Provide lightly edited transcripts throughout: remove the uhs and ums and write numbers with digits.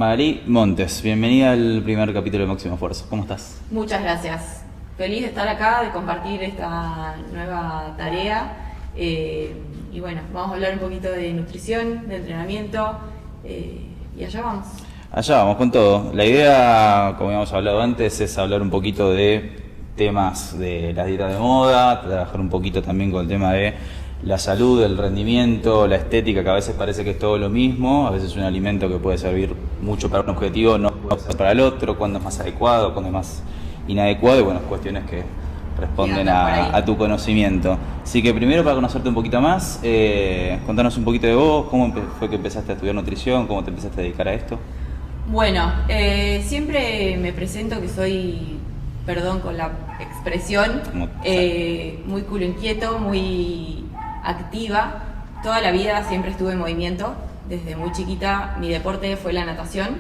Magalí Montes, bienvenida al primer capítulo de Máximo Esfuerzo. ¿Cómo estás? Muchas gracias. Feliz de estar acá, de compartir esta nueva tarea. Y bueno, vamos a hablar un poquito de nutrición, de entrenamiento, y allá vamos. Allá vamos con todo. La idea, como habíamos hablado antes, es hablar un poquito de temas de la dieta de moda, trabajar un poquito también con el tema de la salud, el rendimiento, la estética, que a veces parece que es todo lo mismo, a veces un alimento que puede servir mucho para un objetivo no puede ser para el otro, cuándo es más adecuado, cuándo es más inadecuado, y bueno, cuestiones que responden a tu conocimiento. Así que primero, para conocerte un poquito más, contanos un poquito de vos, cómo fue que empezaste a estudiar nutrición, cómo te empezaste a dedicar a esto. Bueno, siempre me presento que soy, perdón con la expresión, muy culo inquieto, muy activa. Toda la vida siempre estuve en movimiento. Desde muy chiquita mi deporte fue la natación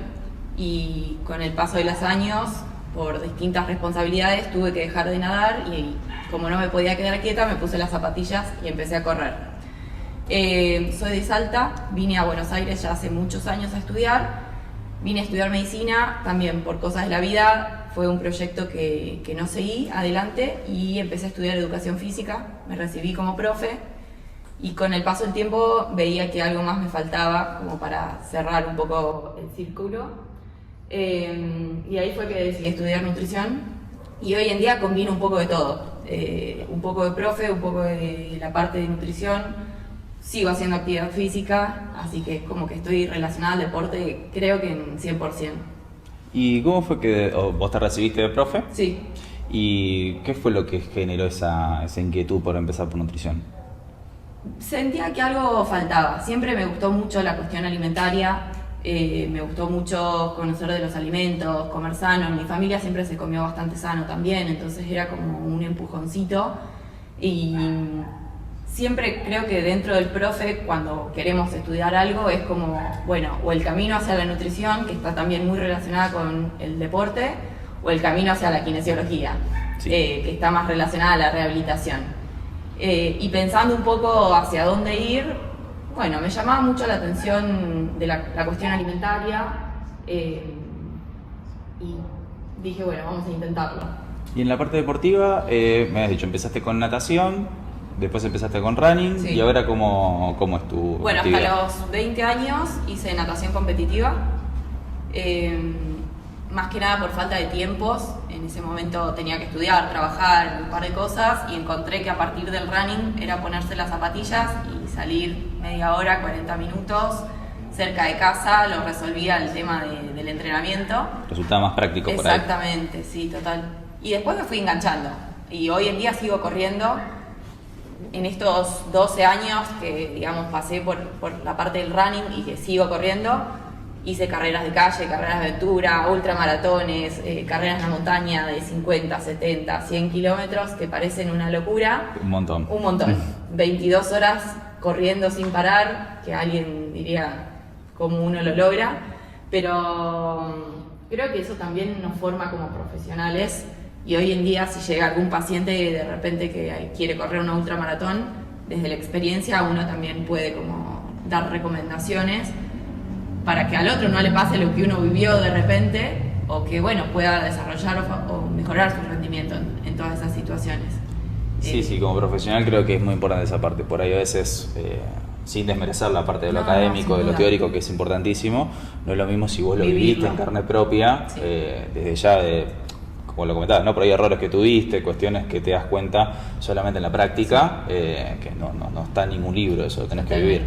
y con el paso de los años, por distintas responsabilidades, tuve que dejar de nadar y como no me podía quedar quieta, me puse las zapatillas y empecé a correr. Soy de Salta, vine a Buenos Aires ya hace muchos años a estudiar. Vine a estudiar medicina, también por cosas de la vida, fue un proyecto que no seguí adelante y empecé a estudiar educación física, me recibí como profe y con el paso del tiempo veía que algo más me faltaba como para cerrar un poco el círculo. Y ahí fue que decidí estudiar nutrición y hoy en día combino un poco de todo, un poco de profe, un poco de la parte de nutrición. Sigo haciendo actividad física, así que como que estoy relacionada al deporte, creo que en 100%. ¿Y cómo fue que vos te recibiste de profe? Sí. ¿Y qué fue lo que generó esa inquietud por empezar por nutrición? Sentía que algo faltaba. Siempre me gustó mucho la cuestión alimentaria, me gustó mucho conocer de los alimentos, comer sano. En mi familia siempre se comió bastante sano también, entonces era como un empujoncito. Y siempre creo que dentro del profe, cuando queremos estudiar algo, es como, bueno, o el camino hacia la nutrición, que está también muy relacionada con el deporte, o el camino hacia la kinesiología, sí, que está más relacionada a la rehabilitación. Y pensando un poco hacia dónde ir, bueno, me llamaba mucho la atención de la cuestión alimentaria, y dije, bueno, vamos a intentarlo. Y en la parte deportiva, me has dicho, empezaste con natación, después empezaste con running, sí. ¿Y ahora cómo es tu Bueno, actividad? Hasta los 20 años hice natación competitiva, más que nada por falta de tiempos. En ese momento tenía que estudiar, trabajar, un par de cosas, y encontré que a partir del running era ponerse las zapatillas y salir media hora, 40 minutos cerca de casa, lo resolvía el tema del entrenamiento. Resultaba más práctico por ahí. Exactamente, sí, total. Y después me fui enganchando, y hoy en día sigo corriendo. En estos 12 años que, digamos, pasé por la parte del running y que sigo corriendo, hice carreras de calle, carreras de aventura, ultramaratones, carreras en la montaña de 50, 70, 100 kilómetros, que parecen una locura. Un montón. Un montón. 22 horas corriendo sin parar, que alguien diría cómo uno lo logra, pero creo que eso también nos forma como profesionales. Y hoy en día, si llega algún paciente de repente que quiere correr una ultramaratón, desde la experiencia uno también puede como dar recomendaciones para que al otro no le pase lo que uno vivió de repente, o que bueno, pueda desarrollar o mejorar su rendimiento en todas esas situaciones. Sí, como profesional creo que es muy importante esa parte. Por ahí a veces, sin desmerecer la parte de lo académico, de lo teórico, que es importantísimo, no es lo mismo si vos lo viviste en carne propia, sí. Desde ya como lo comentabas, ¿no? Pero hay errores que tuviste, cuestiones que te das cuenta solamente en la práctica, sí. Que no está en ningún libro, eso lo tenés que vivir.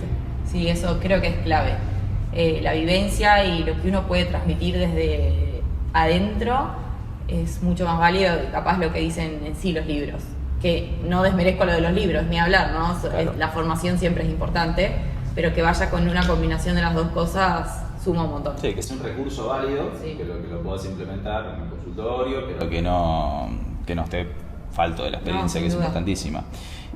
Sí, eso creo que es clave. La vivencia y lo que uno puede transmitir desde adentro es mucho más válido que capaz lo que dicen en sí los libros. Que no desmerezco lo de los libros, ni hablar, ¿no? Claro. La formación siempre es importante, pero que vaya con una combinación de las dos cosas suma un montón. Sí, que es un recurso válido, sí. que lo podés implementar en el consultorio, pero que no esté falto de la experiencia, que es importantísima.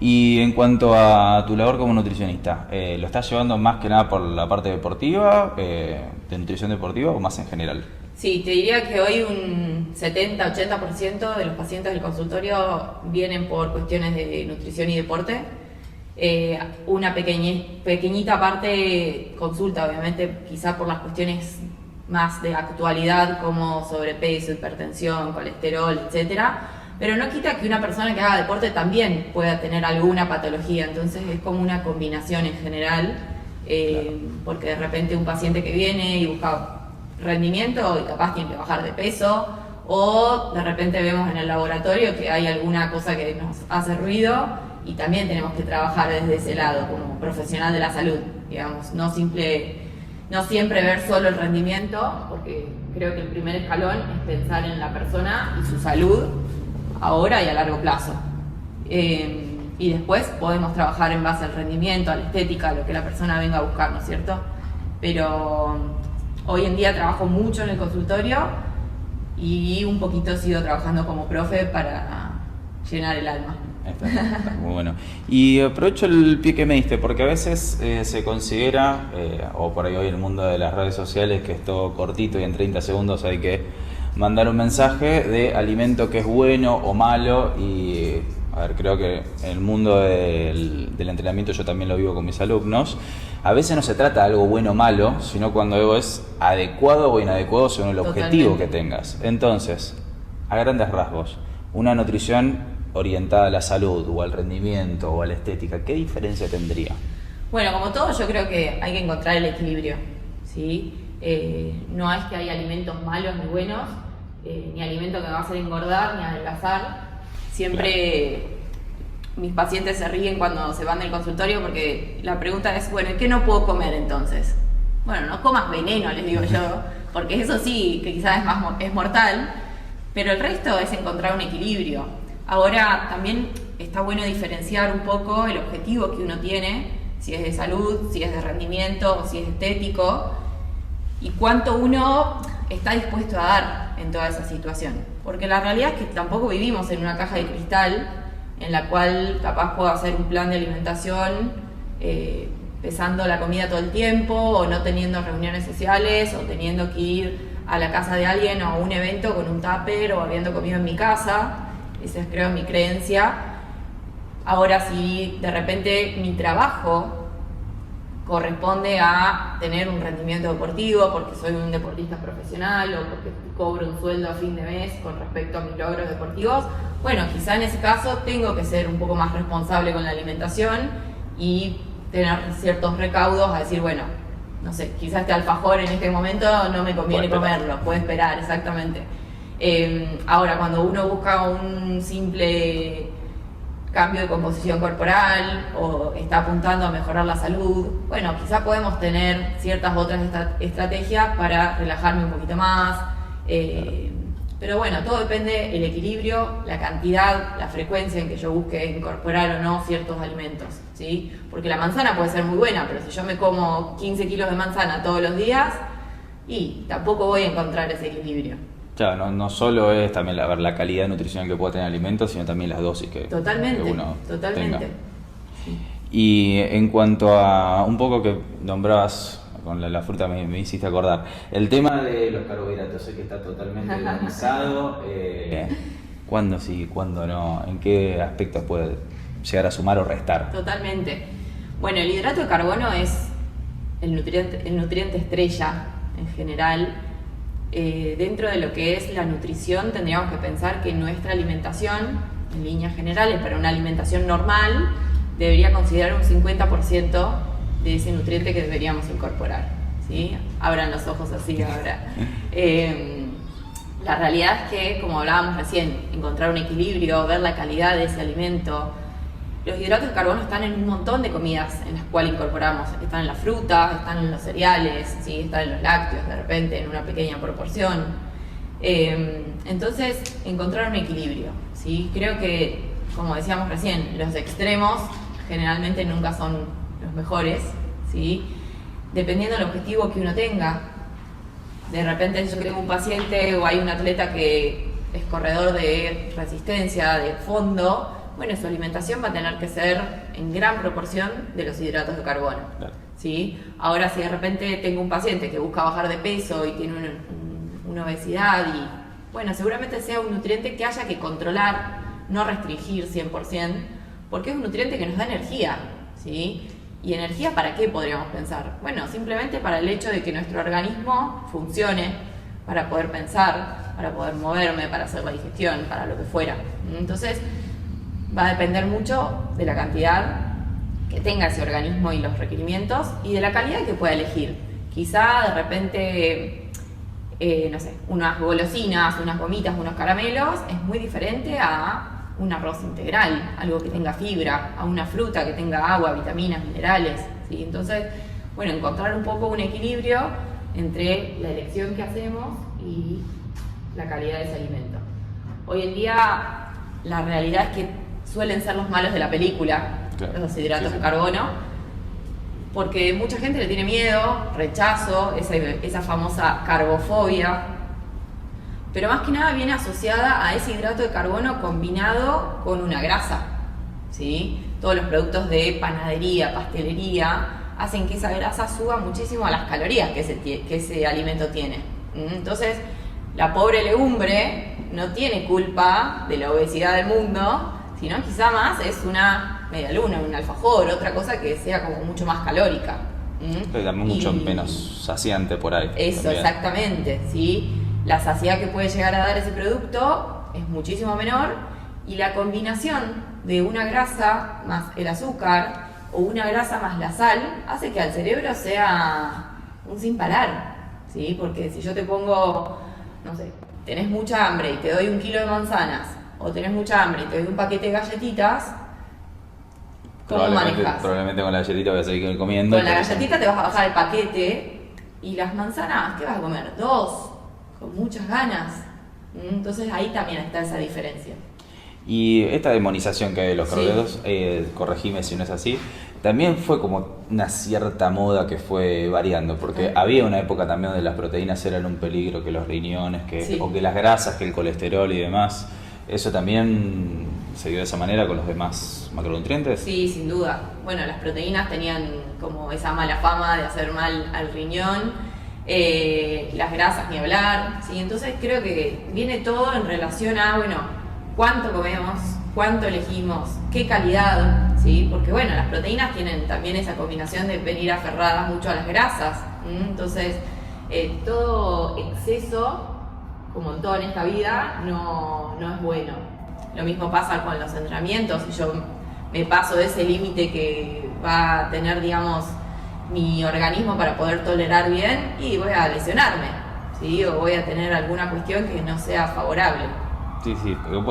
Y en cuanto a tu labor como nutricionista, ¿lo estás llevando más que nada por la parte deportiva, de nutrición deportiva, o más en general? Sí, te diría que hoy un 70-80% de los pacientes del consultorio vienen por cuestiones de nutrición y deporte. Una pequeñita parte consulta, obviamente, quizá por las cuestiones más de actualidad como sobrepeso, hipertensión, colesterol, etcétera. Pero no quita que una persona que haga deporte también pueda tener alguna patología, entonces es como una combinación en general, porque de repente un paciente que viene y busca rendimiento y capaz tiene que bajar de peso, o de repente vemos en el laboratorio que hay alguna cosa que nos hace ruido y también tenemos que trabajar desde ese lado como profesional de la salud, digamos, no siempre ver solo el rendimiento, porque creo que el primer escalón es pensar en la persona y su salud ahora y a largo plazo. Y después podemos trabajar en base al rendimiento, a la estética, a lo que la persona venga a buscar, ¿no es cierto? Pero hoy en día trabajo mucho en el consultorio y un poquito sigo trabajando como profe para llenar el alma. Está muy bueno. Y aprovecho el pie que me diste, porque a veces se considera, o por ahí hoy en el mundo de las redes sociales, que es todo cortito y en 30 segundos hay que mandar un mensaje de alimento que es bueno o malo. Y a ver, creo que en el mundo del entrenamiento yo también lo vivo con mis alumnos. A veces no se trata de algo bueno o malo, sino cuando algo es adecuado o inadecuado según el objetivo que tengas. Entonces, a grandes rasgos, una nutrición orientada a la salud o al rendimiento o a la estética, ¿qué diferencia tendría? Bueno, como todo, yo creo que hay que encontrar el equilibrio, ¿sí? No es que hay alimentos malos ni buenos, ni alimento que me va a hacer engordar ni adelgazar. Siempre mis pacientes se ríen cuando se van del consultorio porque la pregunta es, bueno, ¿qué no puedo comer entonces? Bueno, no comas veneno, les digo yo, porque eso sí, que quizás es mortal, pero el resto es encontrar un equilibrio. Ahora también está bueno diferenciar un poco el objetivo que uno tiene, si es de salud, si es de rendimiento, si es estético, y cuánto uno está dispuesto a dar en toda esa situación. Porque la realidad es que tampoco vivimos en una caja de cristal en la cual capaz puedo hacer un plan de alimentación pesando la comida todo el tiempo, o no teniendo reuniones sociales, o teniendo que ir a la casa de alguien o a un evento con un tupper, o habiendo comido en mi casa. Esa es, creo, mi creencia. Ahora, si de repente mi trabajo corresponde a tener un rendimiento deportivo, porque soy un deportista profesional o porque cobro un sueldo a fin de mes con respecto a mis logros deportivos, bueno, quizá en ese caso tengo que ser un poco más responsable con la alimentación y tener ciertos recaudos a decir, bueno, no sé, quizás este alfajor en este momento no me conviene comerlo, puede esperar, exactamente. Ahora, cuando uno busca un simple cambio de composición corporal o está apuntando a mejorar la salud, bueno, quizá podemos tener ciertas otras estrategias para relajarme un poquito más, pero bueno, todo depende del equilibrio, la cantidad, la frecuencia en que yo busque incorporar o no ciertos alimentos, ¿sí? Porque la manzana puede ser muy buena, pero si yo me como 15 kilos de manzana todos los días, y tampoco voy a encontrar ese equilibrio. Claro, no solo es también la calidad nutricional que pueda tener alimentos, sino también las dosis que uno tenga. Sí. Y en cuanto a un poco que nombrabas con la fruta, me hiciste acordar, el tema de los carbohidratos, sé que está totalmente organizado. ¿Cuándo sí, cuándo no? ¿En qué aspectos puede llegar a sumar o restar? Totalmente. Bueno, el hidrato de carbono es el nutriente estrella en general. Dentro de lo que es la nutrición, tendríamos que pensar que nuestra alimentación, en líneas generales, para una alimentación normal, debería considerar un 50% de ese nutriente que deberíamos incorporar, ¿sí? Abran los ojos así ahora. La realidad es que, como hablábamos recién, encontrar un equilibrio, ver la calidad de ese alimento. Los hidratos de carbono están en un montón de comidas en las cuales incorporamos. Están en las frutas, están en los cereales, ¿sí? Están en los lácteos, de repente, en una pequeña proporción. Entonces, encontrar un equilibrio, ¿sí? Creo que, como decíamos recién, los extremos generalmente nunca son los mejores, ¿sí? Dependiendo del objetivo que uno tenga. De repente yo tengo un paciente o hay un atleta que es corredor de resistencia, de fondo. Bueno, su alimentación va a tener que ser en gran proporción de los hidratos de carbono, claro. ¿Sí? Ahora, si de repente tengo un paciente que busca bajar de peso y tiene una obesidad, y bueno, seguramente sea un nutriente que haya que controlar, no restringir 100%, porque es un nutriente que nos da energía, ¿sí? ¿Y energía para qué podríamos pensar? Bueno, simplemente para el hecho de que nuestro organismo funcione, para poder pensar, para poder moverme, para hacer la digestión, para lo que fuera. Entonces, va a depender mucho de la cantidad que tenga ese organismo y los requerimientos y de la calidad que pueda elegir. Quizá de repente, no sé, unas golosinas, unas gomitas, unos caramelos es muy diferente a un arroz integral, algo que tenga fibra, a una fruta que tenga agua, vitaminas, minerales, ¿sí? Entonces, bueno, encontrar un poco un equilibrio entre la elección que hacemos y la calidad de ese alimento. Hoy en día, la realidad es que suelen ser los malos de la película, claro, los hidratos de carbono, porque mucha gente le tiene miedo, rechazo, esa famosa carbofobia, pero más que nada viene asociada a ese hidrato de carbono combinado con una grasa, ¿sí? Todos los productos de panadería, pastelería, hacen que esa grasa suba muchísimo a las calorías que ese alimento tiene. Entonces, la pobre legumbre no tiene culpa de la obesidad del mundo, sino quizá más es una medialuna, un alfajor, otra cosa que sea como mucho más calórica. Pero también mucho menos saciante por ahí. Eso, también. Exactamente, ¿sí? La saciedad que puede llegar a dar ese producto es muchísimo menor y la combinación de una grasa más el azúcar o una grasa más la sal hace que al cerebro sea un sin parar, ¿sí? Porque si yo te pongo, no sé, tenés mucha hambre y te doy 1 kilo de manzanas, o tenés mucha hambre y te doy un paquete de galletitas, ¿cómo manejas? Probablemente con la galletita voy a seguir comiendo. Con la galletita te vas a bajar el paquete y las manzanas, ¿qué vas a comer? 2, con muchas ganas. Entonces ahí también está esa diferencia. Y esta demonización que hay de los carbohidratos, corregime si no es así, también fue como una cierta moda que fue variando, porque había una época también donde las proteínas eran un peligro, que los riñones, o que las grasas, que el colesterol y demás. ¿Eso también se dio de esa manera con los demás macronutrientes? Sí, sin duda. Bueno, las proteínas tenían como esa mala fama de hacer mal al riñón, las grasas ni hablar, ¿sí? Entonces creo que viene todo en relación a, bueno, cuánto comemos, cuánto elegimos, qué calidad, ¿sí? Porque bueno, las proteínas tienen también esa combinación de venir aferradas mucho a las grasas, entonces todo exceso, como en todo en esta vida, no es bueno. Lo mismo pasa con los entrenamientos, si yo me paso de ese límite que va a tener, digamos, mi organismo para poder tolerar bien, y voy a lesionarme, ¿sí? O voy a tener alguna cuestión que no sea favorable. Sí,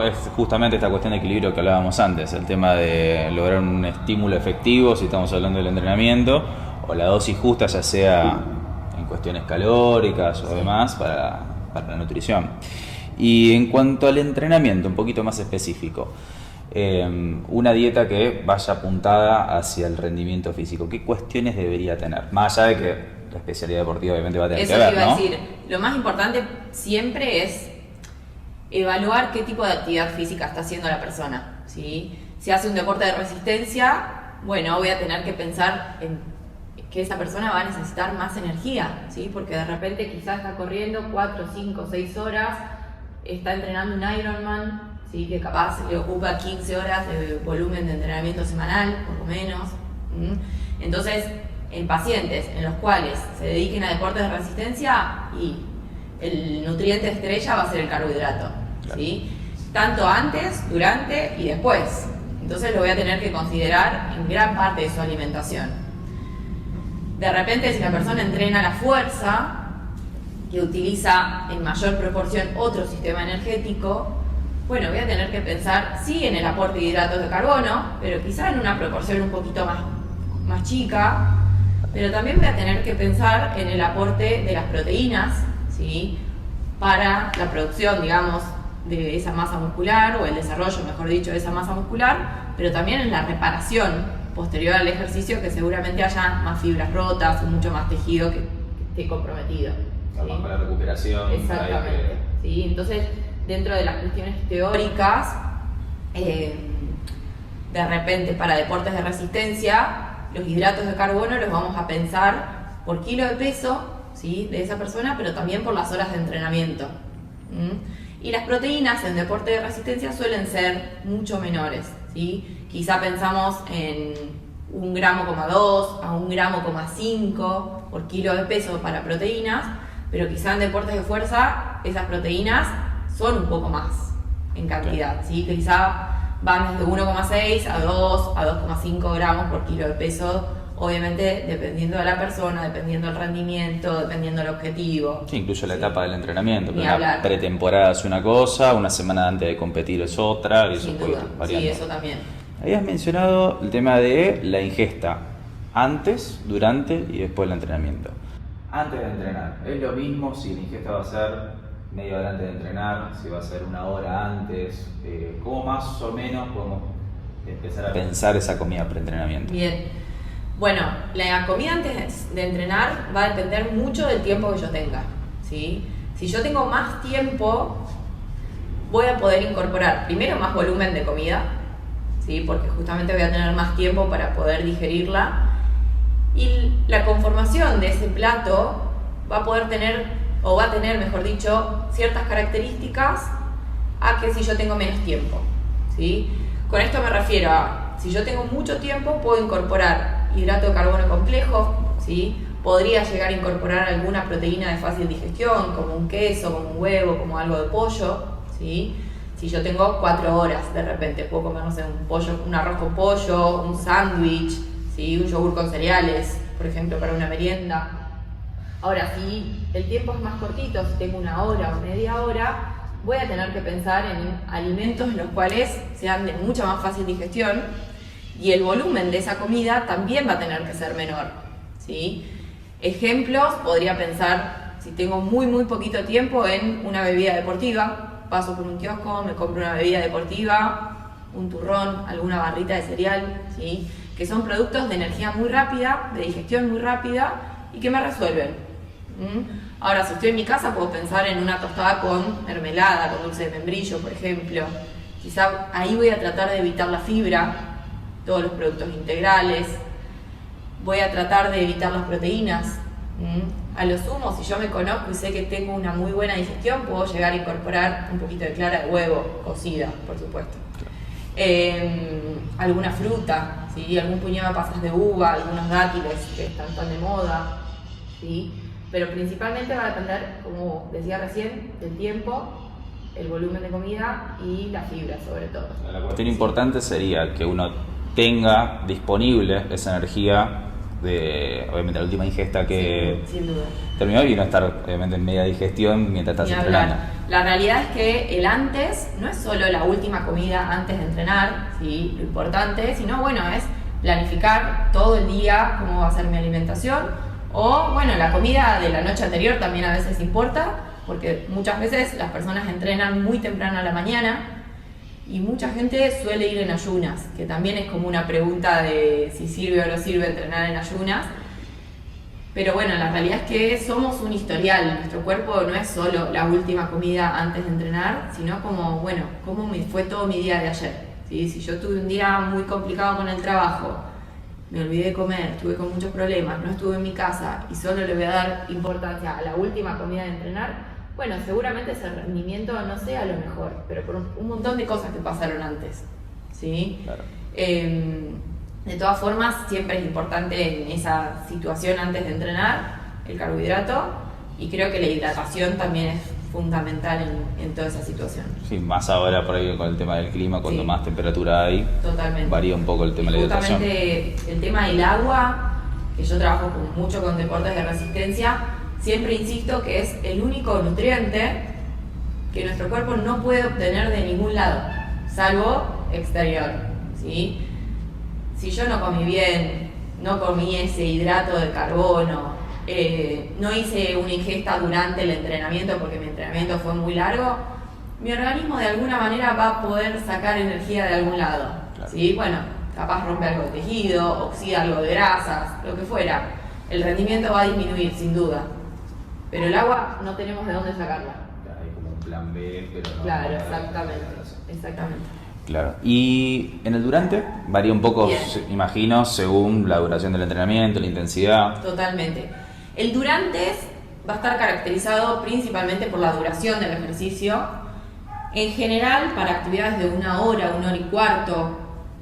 es justamente esta cuestión de equilibrio que hablábamos antes, el tema de lograr un estímulo efectivo, si estamos hablando del entrenamiento, o la dosis justa, ya sea en cuestiones calóricas o demás, para la nutrición. Y en cuanto al entrenamiento, un poquito más específico, una dieta que vaya apuntada hacia el rendimiento físico, ¿qué cuestiones debería tener? Más allá de que la especialidad deportiva obviamente va a tener eso que ver, iba ¿no? a decir, lo más importante siempre es evaluar qué tipo de actividad física está haciendo la persona, ¿sí? Si hace un deporte de resistencia, bueno, voy a tener que pensar en que esa persona va a necesitar más energía, ¿sí? Porque de repente quizás está corriendo 4, 5, 6 horas, está entrenando un Ironman, ¿sí? Que capaz le ocupa 15 horas de volumen de entrenamiento semanal, por lo menos. Entonces, en pacientes en los cuales se dediquen a deportes de resistencia, y el nutriente estrella va a ser el carbohidrato, ¿sí? Tanto antes, durante y después. Entonces lo voy a tener que considerar en gran parte de su alimentación. De repente, si la persona entrena la fuerza, que utiliza en mayor proporción otro sistema energético, bueno, voy a tener que pensar, sí, en el aporte de hidratos de carbono, pero quizá en una proporción un poquito más chica, pero también voy a tener que pensar en el aporte de las proteínas, ¿sí? Para la producción, digamos, de esa masa muscular, o el desarrollo, mejor dicho, de esa masa muscular, pero también en la reparación posterior al ejercicio, que seguramente haya más fibras rotas o mucho más tejido que esté comprometido, ¿sí? Para la recuperación. Exactamente, ¿sí? Entonces, dentro de las cuestiones teóricas, de repente para deportes de resistencia, los hidratos de carbono los vamos a pensar por kilo de peso, ¿sí? De esa persona, pero también por las horas de entrenamiento. Y las proteínas en deporte de resistencia suelen ser mucho menores, ¿sí? Quizá pensamos en 1,2 gramos a 1,5 gramos por kilo de peso para proteínas, pero quizá en deportes de fuerza esas proteínas son un poco más en cantidad, ¿sí? Quizá van desde 1,6 a 2 a 2,5 gramos por kilo de peso, obviamente dependiendo de la persona, dependiendo del rendimiento, dependiendo del objetivo. Sí, incluso la etapa del entrenamiento. Ni Una hablar. pretemporada es una cosa, una semana antes de competir es otra, y eso Sin puede duda, ir variando. sí, eso también. Habías mencionado el tema de la ingesta antes, durante y después del entrenamiento. Antes de entrenar, ¿es lo mismo si la ingesta va a ser media hora antes de entrenar, si va a ser una hora antes? ¿Cómo más o menos podemos empezar a pensar esa comida pre-entrenamiento? Bien. Bueno, la comida antes de entrenar va a depender mucho del tiempo que yo tenga, ¿sí? Si yo tengo más tiempo, voy a poder incorporar primero más volumen de comida, ¿sí? Porque justamente voy a tener más tiempo para poder digerirla. Y la conformación de ese plato va a poder tener, o va a tener, mejor dicho, ciertas características a que si yo tengo menos tiempo, ¿sí? Con esto me refiero a, si yo tengo mucho tiempo, puedo incorporar hidrato de carbono complejo, ¿sí? Podría llegar a incorporar alguna proteína de fácil digestión, como un queso, como un huevo, como algo de pollo, ¿sí? Si yo tengo 4 horas, de repente puedo comer, no sé, un arroz con pollo, un sándwich, ¿sí? Un yogur con cereales, por ejemplo, para una merienda. Ahora, si el tiempo es más cortito, si tengo 1 hora o media hora, voy a tener que pensar en alimentos los cuales sean de mucha más fácil digestión, y el volumen de esa comida también va a tener que ser menor, ¿sí? Ejemplos, podría pensar, si tengo muy poquito tiempo, en una bebida deportiva. Paso por un kiosco, me compro una bebida deportiva, un turrón, alguna barrita de cereal, ¿sí? Que son productos de energía muy rápida, de digestión muy rápida y que me resuelven. Ahora, si estoy en mi casa, puedo pensar en una tostada con mermelada, con dulce de membrillo, por ejemplo. Quizá ahí voy a tratar de evitar la fibra, todos los productos integrales. Voy a tratar de evitar las proteínas. A lo sumo, si yo me conozco y sé que tengo una muy buena digestión, puedo llegar a incorporar un poquito de clara de huevo, cocida, por supuesto. Alguna fruta, ¿sí? Algún puñado de pasas de uva, algunos dátiles que están tan de moda, ¿sí? Pero principalmente va a depender, como decía recién, del tiempo, el volumen de comida y la fibra, sobre todo. La cuestión importante sería que uno tenga disponible esa energía de, obviamente, la última ingesta que sin duda terminó, y no estar, obviamente, en media digestión mientras estás entrenando. La realidad es que el antes no es solo la última comida antes de entrenar, ¿sí? Lo importante, sino, bueno, es planificar todo el día cómo va a ser mi alimentación, o, bueno, la comida de la noche anterior también a veces importa, porque muchas veces las personas entrenan muy temprano a la mañana, y mucha gente suele ir en ayunas, que también es como una pregunta de si sirve o no sirve entrenar en ayunas. Pero bueno, la realidad es que somos un historial. Nuestro cuerpo no es solo la última comida antes de entrenar, sino como, bueno, cómo me fue todo mi día de ayer, ¿sí? Si yo tuve un día muy complicado con el trabajo, me olvidé de comer, estuve con muchos problemas, no estuve en mi casa y solo le voy a dar importancia a la última comida de entrenar, bueno, seguramente ese rendimiento no sea lo mejor, pero por un montón de cosas que pasaron antes, ¿sí? Claro. De todas formas, siempre es importante en esa situación antes de entrenar el carbohidrato, y creo que la hidratación también es fundamental en toda esa situación. Sí, más ahora por ahí con el tema del clima, cuando más temperatura hay, totalmente. Varía un poco el tema de la hidratación. Justamente el tema del agua, que yo trabajo mucho con deportes de resistencia, siempre insisto que es el único nutriente que nuestro cuerpo no puede obtener de ningún lado, salvo exterior, ¿sí? Si yo no comí bien, no comí ese hidrato de carbono, no hice una ingesta durante el entrenamiento porque mi entrenamiento fue muy largo, mi organismo de alguna manera va a poder sacar energía de algún lado, claro. ¿sí? Bueno, capaz rompe algo de tejido, oxida algo de grasas, lo que fuera. El rendimiento va a disminuir, sin duda. Pero el agua no tenemos de dónde sacarla. Hay como un plan B, pero no. Claro, exactamente. Claro. Y en el durante varía un poco, imagino, según la duración del entrenamiento, la intensidad. Totalmente. El durante va a estar caracterizado principalmente por la duración del ejercicio. En general, para actividades de 1 hora, 1 hora y cuarto,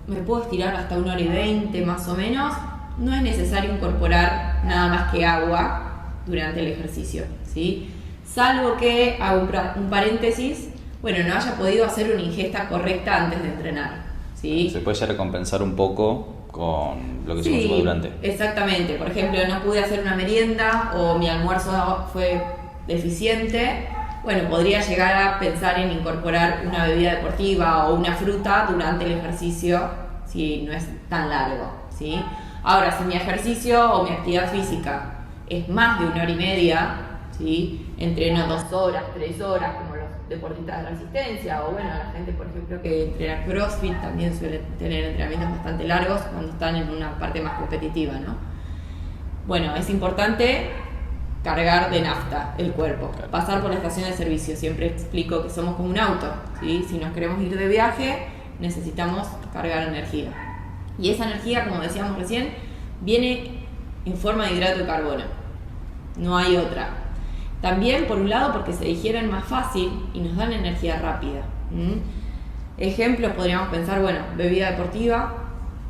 me puedo estirar hasta 1 hora y 20 más o menos, no es necesario incorporar nada más que agua durante el ejercicio, ¿sí? Salvo que, hago un paréntesis, bueno, no haya podido hacer una ingesta correcta antes de entrenar, ¿sí? Se puede llegar a compensar un poco con lo que se consume durante. Exactamente. Por ejemplo, no pude hacer una merienda o mi almuerzo fue deficiente. Bueno, podría llegar a pensar en incorporar una bebida deportiva o una fruta durante el ejercicio si no es tan largo, ¿sí? Ahora, si mi ejercicio o mi actividad física es más de 1 hora y media, ¿sí? Entreno 2 horas, 3 horas, como los deportistas de resistencia, o bueno, la gente, por ejemplo, que entrena CrossFit también suele tener entrenamientos bastante largos cuando están en una parte más competitiva, ¿no? Bueno, es importante cargar de nafta el cuerpo, pasar por la estación de servicio. Siempre explico que somos como un auto, ¿sí? Si nos queremos ir de viaje, necesitamos cargar energía. Y esa energía, como decíamos recién, viene en forma de hidrato de carbono. No hay otra. También, por un lado, porque se digieren más fácil y nos dan energía rápida. Ejemplos, podríamos pensar, bueno, bebida deportiva,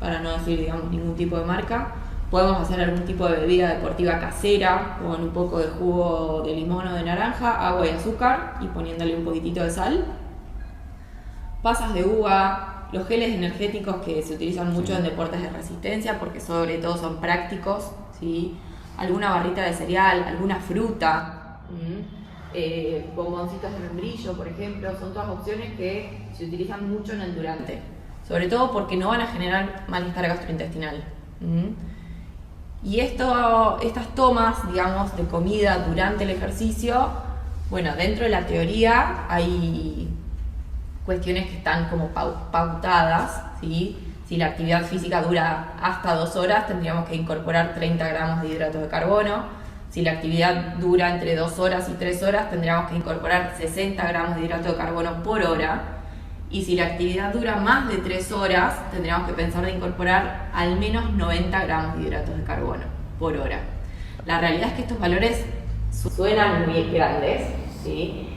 para no decir, digamos, ningún tipo de marca. Podemos hacer algún tipo de bebida deportiva casera, con un poco de jugo de limón o de naranja, agua y azúcar, y poniéndole un poquitito de sal. Pasas de uva, los geles energéticos que se utilizan mucho en deportes de resistencia, porque sobre todo son prácticos, ¿sí? Alguna barrita de cereal, alguna fruta, bomboncitos de membrillo, por ejemplo, son todas opciones que se utilizan mucho en el durante, sobre todo porque no van a generar malestar gastrointestinal. Y estas tomas, digamos, de comida durante el ejercicio, bueno, dentro de la teoría hay cuestiones que están como pautadas, ¿sí? Si la actividad física dura hasta 2 horas, tendríamos que incorporar 30 gramos de hidratos de carbono. Si la actividad dura entre 2 horas y 3 horas, tendríamos que incorporar 60 gramos de hidrato de carbono por hora. Y si la actividad dura más de 3 horas, tendríamos que pensar de incorporar al menos 90 gramos de hidratos de carbono por hora. La realidad es que estos valores suenan muy grandes, ¿sí?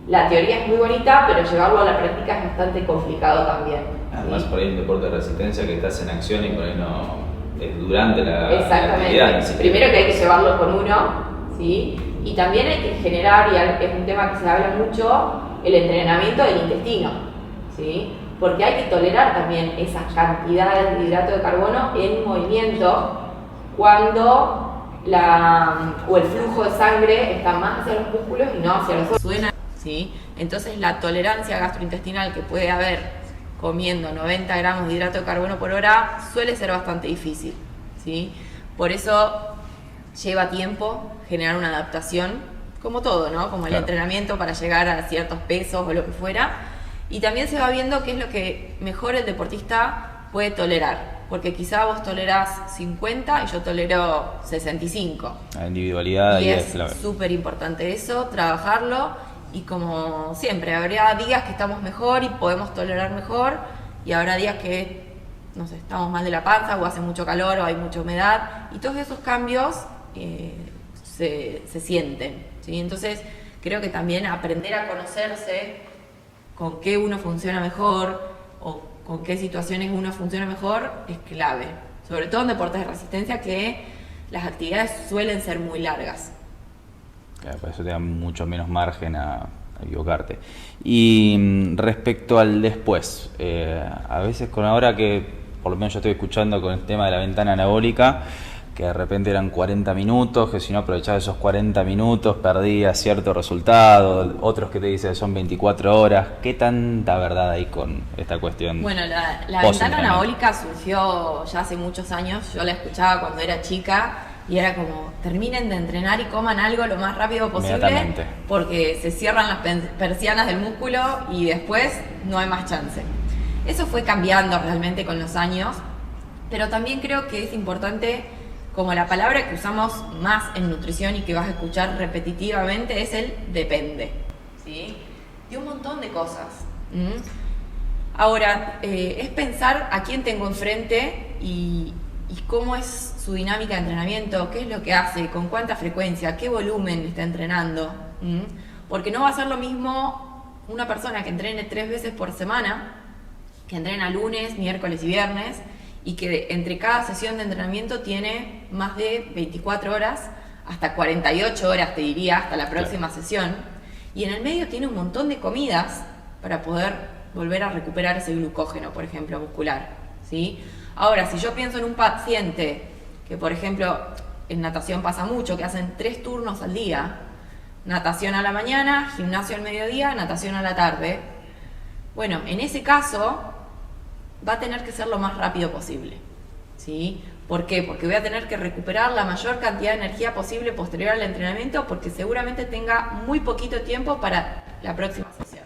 La teoría es muy bonita, pero llevarlo a la práctica es bastante complicado también. Además, ¿sí? Por ahí un deporte de resistencia que estás en acción y por ahí no es durante la Exactamente. actividad. Primero que hay que llevarlo con uno, ¿sí? Y también hay que generar, y es un tema que se habla mucho, el entrenamiento del intestino, ¿sí? Porque hay que tolerar también esas cantidades de hidrato de carbono en movimiento cuando el flujo de sangre está más hacia los músculos y no hacia los órganos. Suena, ¿sí? Entonces la tolerancia gastrointestinal que puede haber comiendo 90 gramos de hidrato de carbono por hora suele ser bastante difícil, ¿sí? Por eso lleva tiempo generar una adaptación, como todo, ¿no? Como el entrenamiento para llegar a ciertos pesos o lo que fuera. Y también se va viendo qué es lo que mejor el deportista puede tolerar. Porque quizá vos tolerás 50 y yo tolero 65. La individualidad y ahí es clave. Súper importante eso, trabajarlo. Y como siempre, habrá días que estamos mejor y podemos tolerar mejor. Y habrá días que, no sé, estamos mal de la panza o hace mucho calor o hay mucha humedad. Y todos esos cambios se sienten, ¿sí? Entonces, creo que también aprender a conocerse con qué uno funciona mejor o con qué situaciones uno funciona mejor es clave, sobre todo en deportes de resistencia que las actividades suelen ser muy largas. Claro, por eso te da mucho menos margen a equivocarte. Y respecto al después, a veces con ahora que por lo menos yo estoy escuchando con el tema de la ventana anabólica, que de repente eran 40 minutos, que si no aprovechabas esos 40 minutos perdías cierto resultado, otros que te dicen que son 24 horas. ¿Qué tanta verdad hay con esta cuestión? Bueno, la ventana anabólica surgió ya hace muchos años, yo la escuchaba cuando era chica y era como, terminen de entrenar y coman algo lo más rápido posible porque se cierran las persianas del músculo y después no hay más chance. Eso fue cambiando realmente con los años, pero también creo que es importante, como la palabra que usamos más en nutrición y que vas a escuchar repetitivamente es el depende, ¿sí? De un montón de cosas. Ahora, es pensar a quién tengo enfrente y cómo es su dinámica de entrenamiento, qué es lo que hace, con cuánta frecuencia, qué volumen está entrenando. Porque no va a ser lo mismo una persona que entrene 3 veces por semana que entrena lunes, miércoles y viernes, y que entre cada sesión de entrenamiento tiene más de 24 horas, hasta 48 horas te diría, hasta la próxima sesión, y en el medio tiene un montón de comidas para poder volver a recuperar ese glucógeno, por ejemplo, muscular, ¿sí? Ahora, si yo pienso en un paciente que, por ejemplo, en natación pasa mucho, que hacen 3 turnos al día, natación a la mañana, gimnasio al mediodía, natación a la tarde, bueno, en ese caso va a tener que ser lo más rápido posible, ¿sí? ¿Por qué? Porque voy a tener que recuperar la mayor cantidad de energía posible posterior al entrenamiento, porque seguramente tenga muy poquito tiempo para la próxima sesión.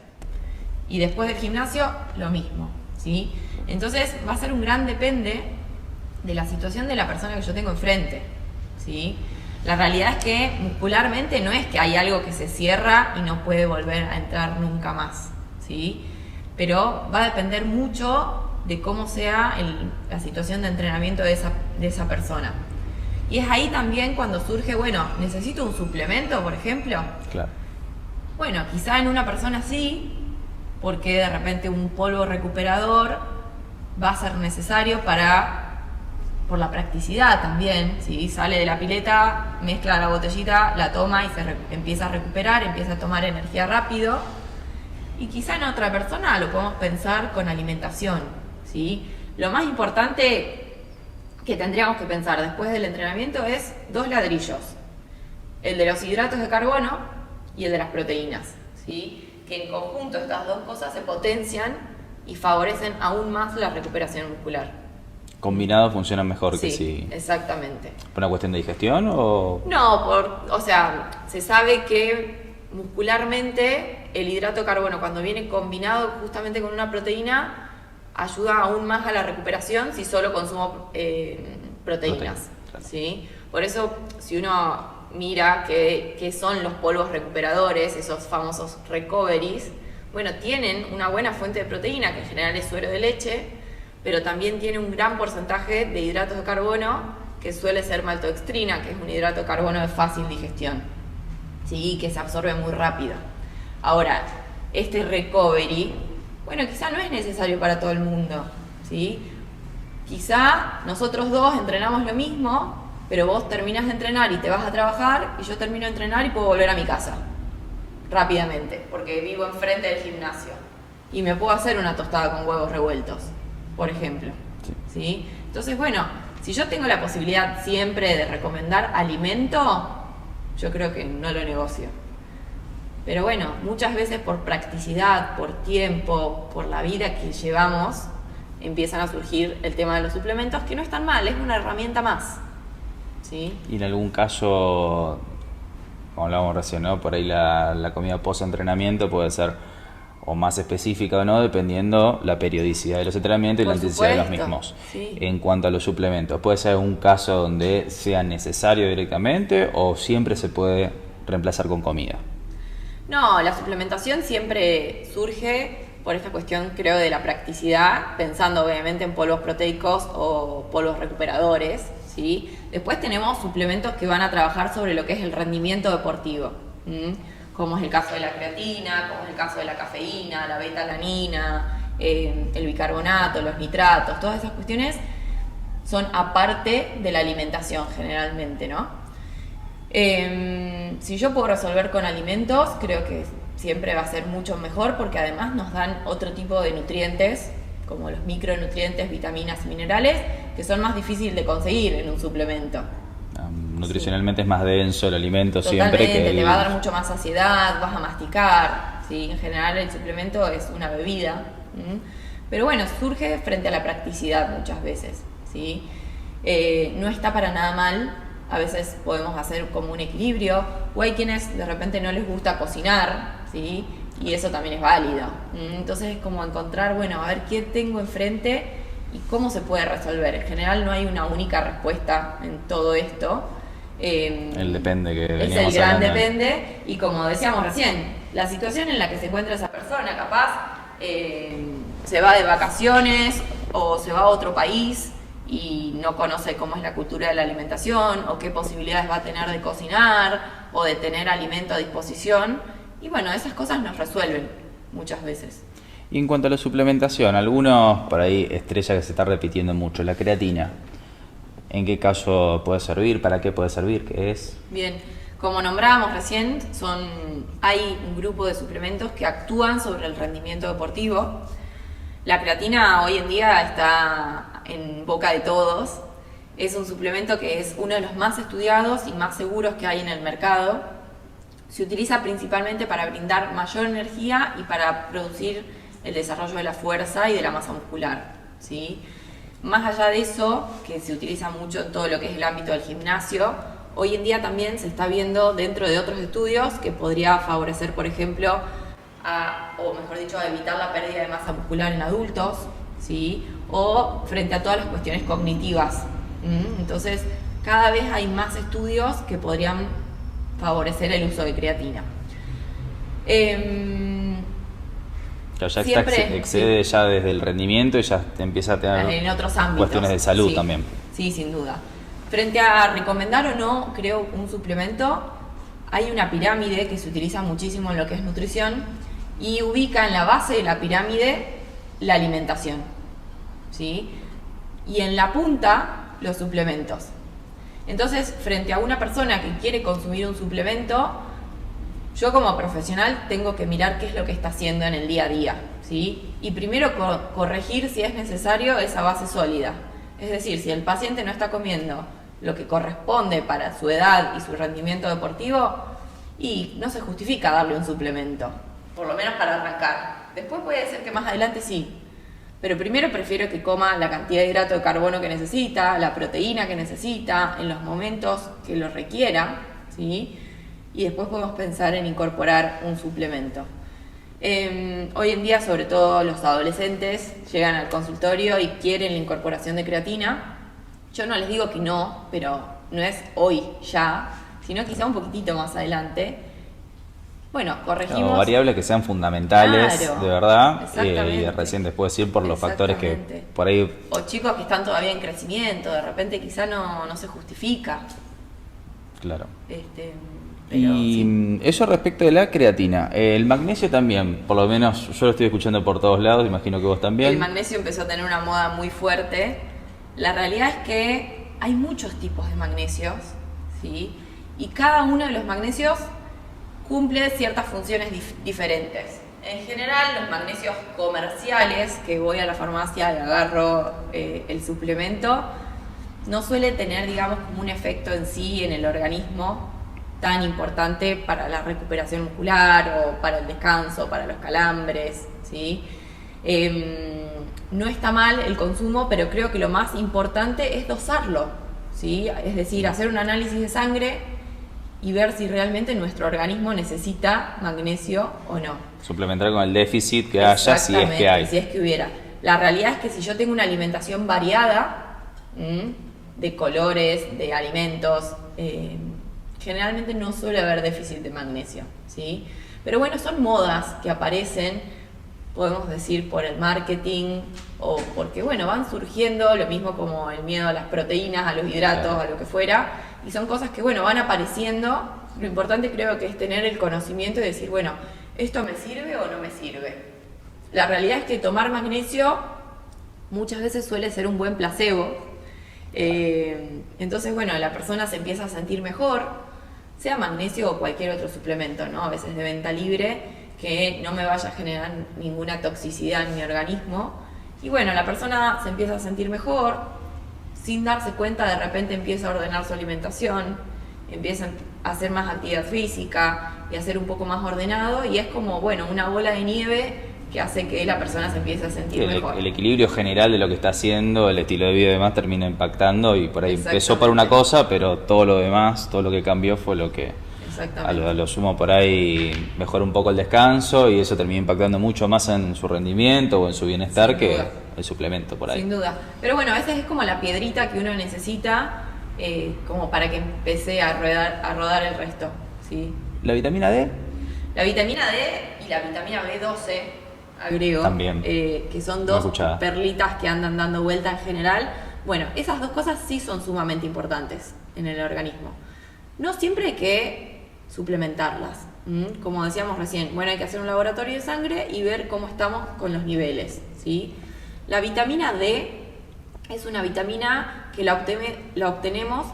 Y después del gimnasio, lo mismo, ¿sí? Entonces va a ser un gran depende de la situación de la persona que yo tengo enfrente, ¿sí? La realidad es que muscularmente no es que hay algo que se cierra y no puede volver a entrar nunca más, ¿sí? Pero va a depender mucho de cómo sea la situación de entrenamiento de esa persona. Y es ahí también cuando surge, bueno, ¿necesito un suplemento, por ejemplo? Claro. Bueno, quizá en una persona sí, porque de repente un polvo recuperador va a ser necesario por la practicidad también, ¿sí? Sale de la pileta, mezcla la botellita, la toma y empieza a recuperar, empieza a tomar energía rápido. Y quizá en otra persona lo podemos pensar con alimentación, ¿sí? Lo más importante que tendríamos que pensar después del entrenamiento es 2 ladrillos: el de los hidratos de carbono y el de las proteínas, ¿sí? Que en conjunto estas 2 cosas se potencian y favorecen aún más la recuperación muscular. ¿Combinados funcionan mejor que Sí, si...? exactamente. ¿Por una cuestión de digestión o...? No, o sea, se sabe que muscularmente el hidrato de carbono, cuando viene combinado justamente con una proteína, ayuda aún más a la recuperación si solo consumo proteínas, claro. ¿sí? Por eso, si uno mira qué son los polvos recuperadores, esos famosos recoveries, bueno, tienen una buena fuente de proteína, que en general es suero de leche, pero también tiene un gran porcentaje de hidratos de carbono, que suele ser maltodextrina, que es un hidrato de carbono de fácil digestión, ¿sí? Que se absorbe muy rápido. Ahora, este recovery, bueno, quizá no es necesario para todo el mundo, ¿sí? Quizá nosotros 2 entrenamos lo mismo, pero vos terminás de entrenar y te vas a trabajar, y yo termino de entrenar y puedo volver a mi casa rápidamente, porque vivo enfrente del gimnasio, y me puedo hacer una tostada con huevos revueltos, por ejemplo, ¿sí? Entonces, bueno, si yo tengo la posibilidad siempre de recomendar alimento, yo creo que no lo negocio. Pero bueno, muchas veces por practicidad, por tiempo, por la vida que llevamos, empiezan a surgir el tema de los suplementos, que no es tan mal, es una herramienta más, ¿sí? Y en algún caso, como hablábamos recién, ¿no? Por ahí la comida post-entrenamiento puede ser o más específica o no, dependiendo la periodicidad de los entrenamientos y Por la intensidad de los supuesto, mismos. sí. En cuanto a los suplementos, ¿puede ser un caso donde sea necesario directamente o siempre se puede reemplazar con comida? No, la suplementación siempre surge por esta cuestión, creo, de la practicidad, pensando obviamente en polvos proteicos o polvos recuperadores, ¿sí? Después tenemos suplementos que van a trabajar sobre lo que es el rendimiento deportivo, como es el caso de la creatina, como es el caso de la cafeína, la beta-alanina, el bicarbonato, los nitratos, todas esas cuestiones son aparte de la alimentación generalmente, ¿no? Si yo puedo resolver con alimentos, creo que siempre va a ser mucho mejor, porque además nos dan otro tipo de nutrientes, como los micronutrientes, vitaminas y minerales, que son más difíciles de conseguir en un suplemento. Nutricionalmente sí. Es más denso el alimento. Totalmente, siempre que te va a dar mucho más saciedad, vas a masticar, ¿sí? En general el suplemento es una bebida, pero bueno, surge frente a la practicidad muchas veces, ¿sí? No está para nada mal. A veces podemos hacer como un equilibrio, o hay quienes de repente no les gusta cocinar, ¿sí? Y eso también es válido. Entonces es como encontrar, bueno, a ver qué tengo enfrente y cómo se puede resolver. En general no hay una única respuesta en todo esto. El depende que veníamos es el gran hablando. Depende, y como decíamos recién, la situación en la que se encuentra esa persona, capaz se va de vacaciones o se va a otro país y no conoce cómo es la cultura de la alimentación, o qué posibilidades va a tener de cocinar o de tener alimento a disposición, y bueno, esas cosas nos resuelven muchas veces. Y en cuanto a la suplementación, algunos por ahí estrella que se está repitiendo mucho, la creatina. ¿En qué caso puede servir? ¿Para qué puede servir? ¿Qué es? Bien, como nombrábamos recién, hay un grupo de suplementos que actúan sobre el rendimiento deportivo. La creatina hoy en día está en boca de todos. Es un suplemento que es uno de los más estudiados y más seguros que hay en el mercado. Se utiliza principalmente para brindar mayor energía y para producir el desarrollo de la fuerza y de la masa muscular, ¿sí? Más allá de eso, que se utiliza mucho en todo lo que es el ámbito del gimnasio, hoy en día también se está viendo dentro de otros estudios que podría favorecer, por ejemplo, o mejor dicho, a evitar la pérdida de masa muscular en adultos, ¿sí? O frente a todas las cuestiones cognitivas. Entonces, cada vez hay más estudios que podrían favorecer el uso de creatina. Ya excede ya desde el rendimiento y ya te empieza a tener en otros ámbitos, cuestiones de salud sí, también. Sí, sin duda. Frente a recomendar o no, creo, un suplemento, hay una pirámide que se utiliza muchísimo en lo que es nutrición y ubica en la base de la pirámide la alimentación, ¿sí? Y en la punta, los suplementos. Entonces, frente a una persona que quiere consumir un suplemento, yo como profesional tengo que mirar qué es lo que está haciendo en el día a día, ¿sí? Y primero corregir, si es necesario, esa base sólida. Es decir, si el paciente no está comiendo lo que corresponde para su edad y su rendimiento deportivo, y no se justifica darle un suplemento, por lo menos para arrancar. Después puede ser que más adelante sí, pero primero prefiero que coma la cantidad de hidrato de carbono que necesita, la proteína que necesita, en los momentos que lo requiera, ¿sí? Y después podemos pensar en incorporar un suplemento. Hoy en día, sobre todo los adolescentes, llegan al consultorio y quieren la incorporación de creatina. Yo no les digo que no, pero no es hoy ya, sino quizá un poquitito más adelante. Bueno, corregimos. Variables que sean fundamentales, claro, de verdad, y recién después ir por los factores que por ahí... O chicos que están todavía en crecimiento, de repente quizá no se justifica. Claro. Pero, y sí. Eso respecto de la creatina. El magnesio también, por lo menos yo lo estoy escuchando por todos lados, imagino que vos también. El magnesio empezó a tener una moda muy fuerte. La realidad es que hay muchos tipos de magnesios, ¿sí? Y cada uno de los magnesios cumple ciertas funciones diferentes. En general, los magnesios comerciales, que voy a la farmacia y agarro el suplemento, no suele tener, digamos, como un efecto en sí en el organismo tan importante para la recuperación muscular o para el descanso, para los calambres, ¿sí? No está mal el consumo, pero creo que lo más importante es dosarlo, ¿sí? Es decir, hacer un análisis de sangre y ver si realmente nuestro organismo necesita magnesio o no. Suplementar con el déficit que haya, si es que hay. Si es que hubiera. La realidad es que si yo tengo una alimentación variada, de colores, de alimentos, generalmente no suele haber déficit de magnesio, ¿sí? Pero bueno, son modas que aparecen, podemos decir, por el marketing o porque, bueno, van surgiendo, lo mismo como el miedo a las proteínas, a los hidratos, claro, a lo que fuera, y son cosas que, bueno, van apareciendo. Lo importante creo que es tener el conocimiento y decir, bueno, ¿esto me sirve o no me sirve? La realidad es que tomar magnesio muchas veces suele ser un buen placebo. Entonces, bueno, la persona se empieza a sentir mejor, sea magnesio o cualquier otro suplemento, ¿no? A veces de venta libre, que no me vaya a generar ninguna toxicidad en mi organismo. Y bueno, la persona se empieza a sentir mejor, sin darse cuenta, de repente empieza a ordenar su alimentación, empieza a hacer más actividad física y a ser un poco más ordenado, y es como, bueno, una bola de nieve que hace que la persona se empiece a sentir mejor. El equilibrio general de lo que está haciendo, el estilo de vida y demás termina impactando, y por ahí empezó por una cosa, pero todo lo demás, todo lo que cambió fue lo que a lo sumo por ahí mejora un poco el descanso, y eso termina impactando mucho más en su rendimiento o en su bienestar que el suplemento por ahí. Sin duda. Pero bueno, a veces es como la piedrita que uno necesita como para que empiece a rodar el resto, ¿sí? ¿La vitamina D? La vitamina D y la vitamina B12, agrego, también, que son dos perlitas que andan dando vuelta en general. Bueno, esas dos cosas sí son sumamente importantes en el organismo. No siempre hay que suplementarlas, Como decíamos recién, bueno, hay que hacer un laboratorio de sangre y ver cómo estamos con los niveles, ¿sí? La vitamina D es una vitamina que la obtenemos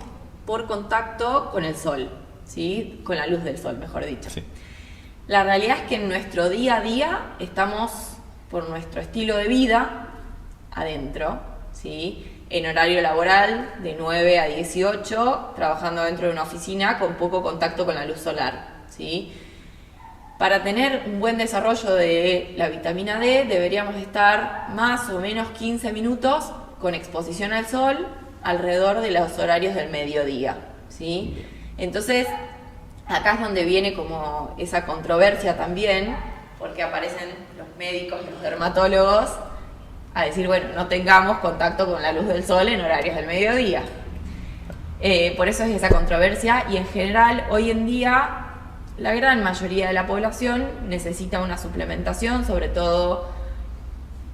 por contacto con el sol, ¿sí? Con la luz del sol, mejor dicho. Sí. La realidad es que en nuestro día a día estamos, por nuestro estilo de vida, adentro, ¿sí? En horario laboral, de 9 a 18, trabajando dentro de una oficina con poco contacto con la luz solar, ¿sí? Para tener un buen desarrollo de la vitamina D, deberíamos estar más o menos 15 minutos con exposición al sol alrededor de los horarios del mediodía, ¿sí? Entonces, acá es donde viene como esa controversia también, porque aparecen los médicos y los dermatólogos a decir, bueno, no tengamos contacto con la luz del sol en horarios del mediodía. Por eso es esa controversia, y en general hoy en día la gran mayoría de la población necesita una suplementación, sobre todo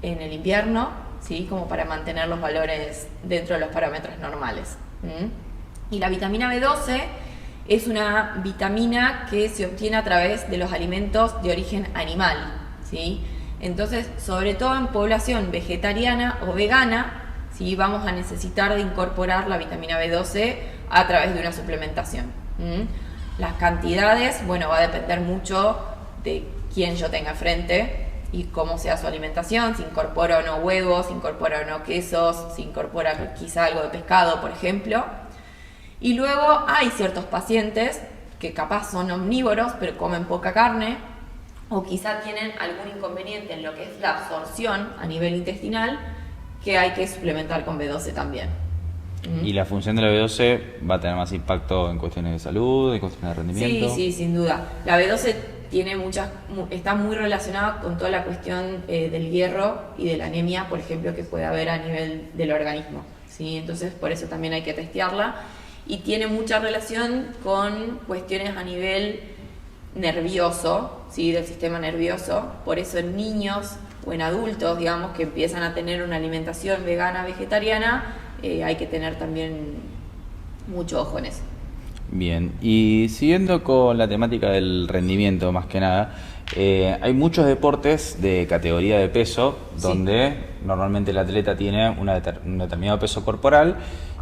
en el invierno, ¿sí? Como para mantener los valores dentro de los parámetros normales. Y la vitamina B12 es una vitamina que se obtiene a través de los alimentos de origen animal, ¿sí? Entonces, sobre todo en población vegetariana o vegana, ¿sí? Vamos a necesitar de incorporar la vitamina B12 a través de una suplementación. Las cantidades, bueno, va a depender mucho de quién yo tenga frente y cómo sea su alimentación, si incorpora o no huevos, si incorpora o no quesos, si incorpora quizá algo de pescado, por ejemplo. Y luego hay ciertos pacientes que capaz son omnívoros, pero comen poca carne, o quizá tienen algún inconveniente en lo que es la absorción a nivel intestinal, que hay que suplementar con B12 también. ¿Y la función de la B12 va a tener más impacto en cuestiones de salud, en cuestiones de rendimiento? Sí, sin duda. La B12 está muy relacionada con toda la cuestión del hierro y de la anemia, por ejemplo, que puede haber a nivel del organismo, ¿sí? Entonces, por eso también hay que testearla. Y tiene mucha relación con cuestiones a nivel nervioso, ¿sí? Del sistema nervioso. Por eso en niños o en adultos, digamos, que empiezan a tener una alimentación vegana, vegetariana, hay que tener también mucho ojo en eso. Bien, y siguiendo con la temática del rendimiento más que nada, hay muchos deportes de categoría de peso donde normalmente el atleta tiene un determinado peso corporal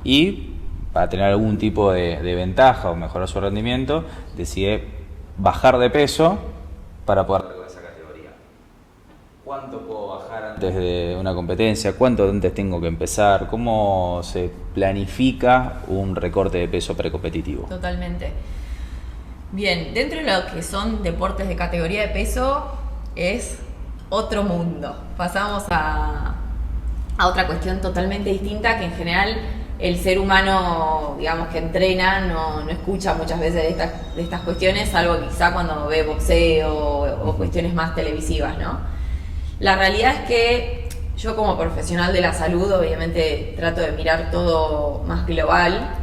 y para tener algún tipo de ventaja o mejorar su rendimiento decide bajar de peso para poder lograr esa categoría. ¿Cuánto puedo bajar antes de una competencia? ¿Cuánto antes tengo que empezar? ¿Cómo se planifica un recorte de peso precompetitivo? Totalmente. Bien, dentro de lo que son deportes de categoría de peso es otro mundo. Pasamos a otra cuestión totalmente distinta, que en general el ser humano, digamos, que entrena no escucha muchas veces de estas cuestiones, salvo quizá cuando ve boxeo o cuestiones más televisivas, ¿no? La realidad es que yo, como profesional de la salud, obviamente trato de mirar todo más global,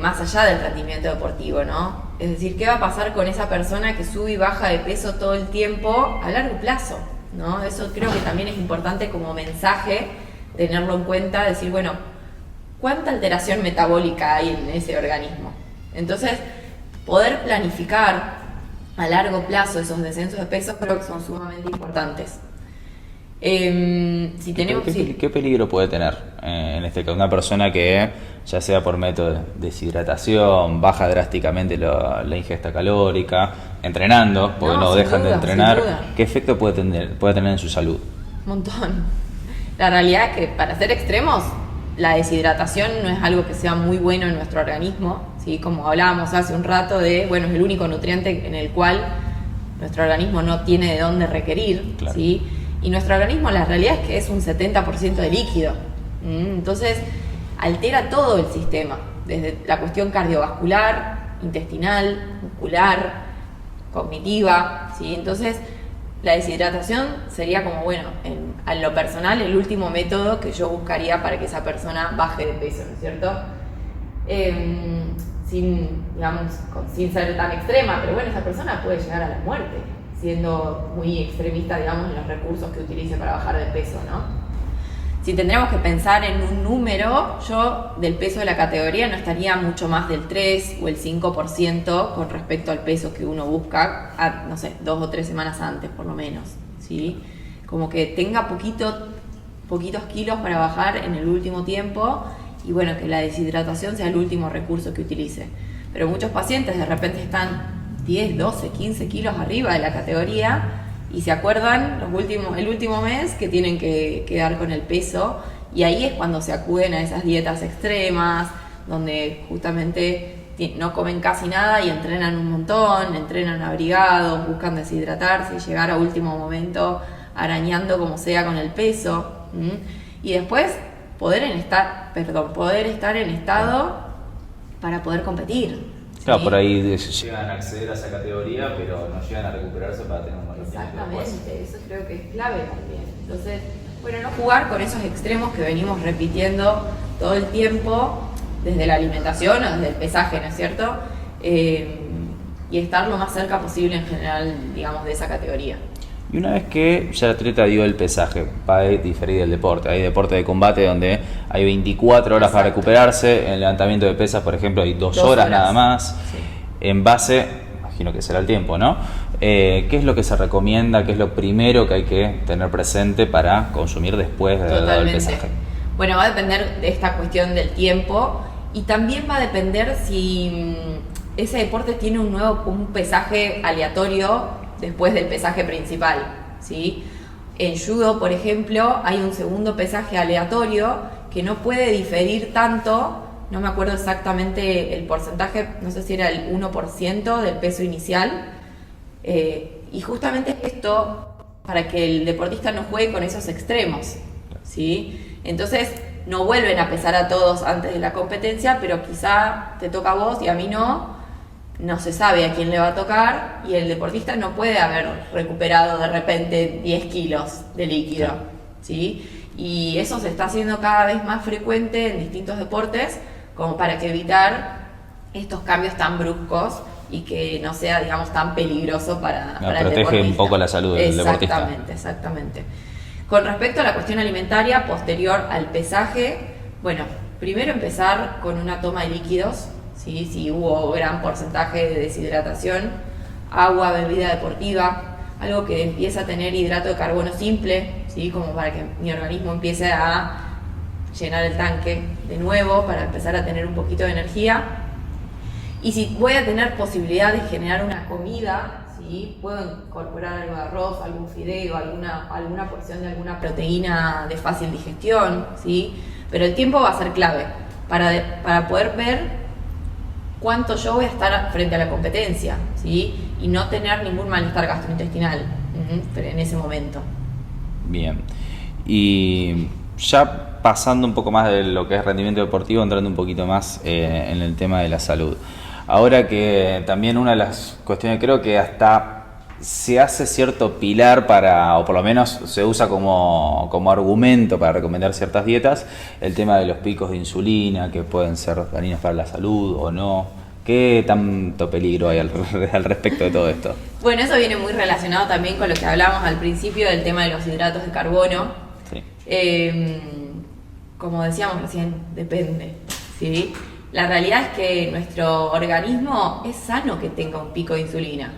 más allá del rendimiento deportivo, ¿no? Es decir, ¿qué va a pasar con esa persona que sube y baja de peso todo el tiempo a largo plazo, ¿no? Eso creo que también es importante como mensaje, tenerlo en cuenta, decir, bueno, ¿cuánta alteración metabólica hay en ese organismo? Entonces, poder planificar a largo plazo esos descensos de peso creo que son sumamente importantes. ¿Qué peligro puede tener en este caso una persona que, ya sea por método de deshidratación, baja drásticamente la ingesta calórica, entrenando, porque no dejan de entrenar? ¿Qué efecto puede tener en su salud? Un montón. La realidad es que para ser extremos, la deshidratación no es algo que sea muy bueno en nuestro organismo, ¿sí? Como hablábamos hace un rato es el único nutriente en el cual nuestro organismo no tiene de dónde requerir, claro. ¿Sí? Y nuestro organismo, la realidad es que es un 70% de líquido. Entonces, altera todo el sistema, desde la cuestión cardiovascular, intestinal, muscular, cognitiva, ¿sí? Entonces, la deshidratación sería como, a lo personal, el último método que yo buscaría para que esa persona baje de peso, ¿no es cierto? Sin ser tan extrema, pero esa persona puede llegar a la muerte, siendo muy extremista, digamos, en los recursos que utilice para bajar de peso, ¿no? si tendríamos que pensar en un número, yo del peso de la categoría no estaría mucho más del 3 o el 5% con respecto al peso que uno busca, no sé, 2 o 3 semanas antes por lo menos, ¿sí? Como que tenga poquitos kilos para bajar en el último tiempo y bueno, que la deshidratación sea el último recurso que utilice. Pero muchos pacientes de repente están 10, 12, 15 kilos arriba de la categoría y se acuerdan el último mes que tienen que quedar con el peso, y ahí es cuando se acuden a esas dietas extremas, donde justamente no comen casi nada y entrenan un montón, entrenan abrigados, buscan deshidratarse y llegar a último momento arañando como sea con el peso. Y después poder estar en estado para poder competir. Claro, por ahí llegan a acceder a esa categoría, pero no llegan a recuperarse para tener un rendimiento. Exactamente, eso creo que es clave también. Entonces, bueno, no jugar con esos extremos que venimos repitiendo todo el tiempo, desde la alimentación o desde el pesaje, ¿no es cierto? Y estar lo más cerca posible en general, digamos, de esa categoría. Y una vez que ya el atleta dio el pesaje, va a diferir del deporte. Hay deporte de combate donde hay 24 horas para recuperarse. En el levantamiento de pesas, por ejemplo, hay 2 horas nada más. Sí. En base, imagino que será el tiempo, ¿no? ¿Qué es lo que se recomienda? ¿Qué es lo primero que hay que tener presente para consumir después del pesaje? Bueno, va a depender de esta cuestión del tiempo, y también va a depender si ese deporte tiene un pesaje aleatorio después del pesaje principal, ¿sí? En judo, por ejemplo, hay un segundo pesaje aleatorio que no puede diferir tanto, no me acuerdo exactamente el porcentaje, no sé si era el 1% del peso inicial, y justamente esto para que el deportista no juegue con esos extremos, ¿sí? Entonces no vuelven a pesar a todos antes de la competencia, pero quizá te toca a vos y a mí no se sabe a quién le va a tocar, y el deportista no puede haber recuperado de repente 10 kilos de líquido, ¿sí? Y eso se está haciendo cada vez más frecuente en distintos deportes, como para que evitar estos cambios tan bruscos y que no sea, digamos, tan peligroso para el deportista. Protege un poco la salud del deportista. Exactamente. Con respecto a la cuestión alimentaria, posterior al pesaje, bueno, primero empezar con una toma de líquidos, ¿sí? Si hubo gran porcentaje de deshidratación, agua, bebida deportiva, algo que empiece a tener hidrato de carbono simple, ¿sí? Como para que mi organismo empiece a llenar el tanque de nuevo, para empezar a tener un poquito de energía. Y si voy a tener posibilidad de generar una comida, ¿sí? Puedo incorporar algo de arroz, algún fideo, alguna porción de alguna proteína de fácil digestión, ¿sí? Pero el tiempo va a ser clave para poder ver cuánto yo voy a estar frente a la competencia, ¿sí? Y no tener ningún malestar gastrointestinal en ese momento. Bien. Y ya pasando un poco más de lo que es rendimiento deportivo, entrando un poquito más en el tema de la salud. Ahora que también una de las cuestiones, creo que hasta se hace cierto pilar o por lo menos se usa como argumento para recomendar ciertas dietas, el tema de los picos de insulina, que pueden ser dañinos para la salud o no. ¿Qué tanto peligro hay al respecto de todo esto? Bueno, eso viene muy relacionado también con lo que hablábamos al principio del tema de los hidratos de carbono. Sí. Como decíamos recién, depende, ¿sí? La realidad es que nuestro organismo es sano que tenga un pico de insulina,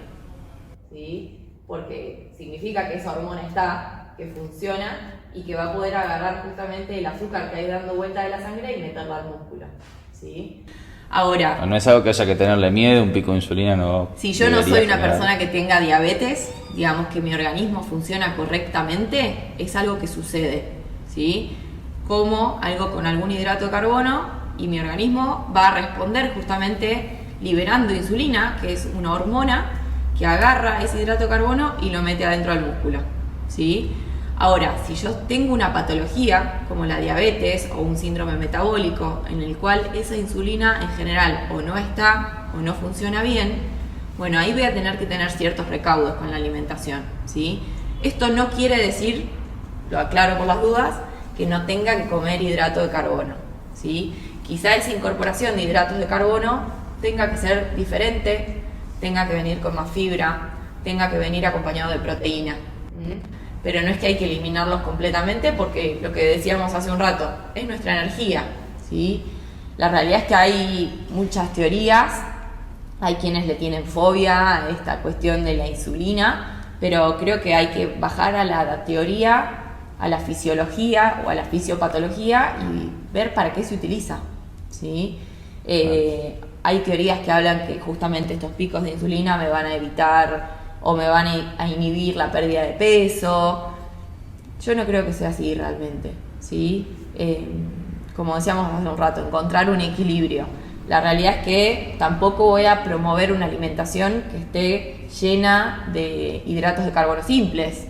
¿sí? Porque significa que esa hormona está, que funciona y que va a poder agarrar justamente el azúcar que hay dando vuelta de la sangre y meterla al músculo, ¿sí? Ahora, no es algo que haya que tenerle miedo, un pico de insulina no. Si yo no soy una persona que tenga diabetes, digamos que mi organismo funciona correctamente, es algo que sucede, ¿sí? Como algo con algún hidrato de carbono, y mi organismo va a responder justamente liberando insulina, que es una hormona que agarra ese hidrato de carbono y lo mete adentro del músculo, ¿sí? Ahora, si yo tengo una patología como la diabetes o un síndrome metabólico en el cual esa insulina en general o no está o no funciona bien, bueno, ahí voy a tener que tener ciertos recaudos con la alimentación, ¿sí? Esto no quiere decir, lo aclaro por las dudas, que no tenga que comer hidrato de carbono, ¿sí? Quizá esa incorporación de hidratos de carbono tenga que ser diferente, tenga que venir con más fibra, tenga que venir acompañado de proteína. pero no es que hay que eliminarlos completamente porque lo que decíamos hace un rato, es nuestra energía, ¿sí? La realidad es que hay muchas teorías, hay quienes le tienen fobia a esta cuestión de la insulina, pero creo que hay que bajar a la teoría, a la fisiología o a la fisiopatología y ver para qué se utiliza, ¿sí? Hay teorías que hablan que justamente estos picos de insulina me van a evitar o me van a inhibir la pérdida de peso. Yo no creo que sea así realmente, ¿sí? Como decíamos hace un rato, encontrar un equilibrio. La realidad es que tampoco voy a promover una alimentación que esté llena de hidratos de carbono simples,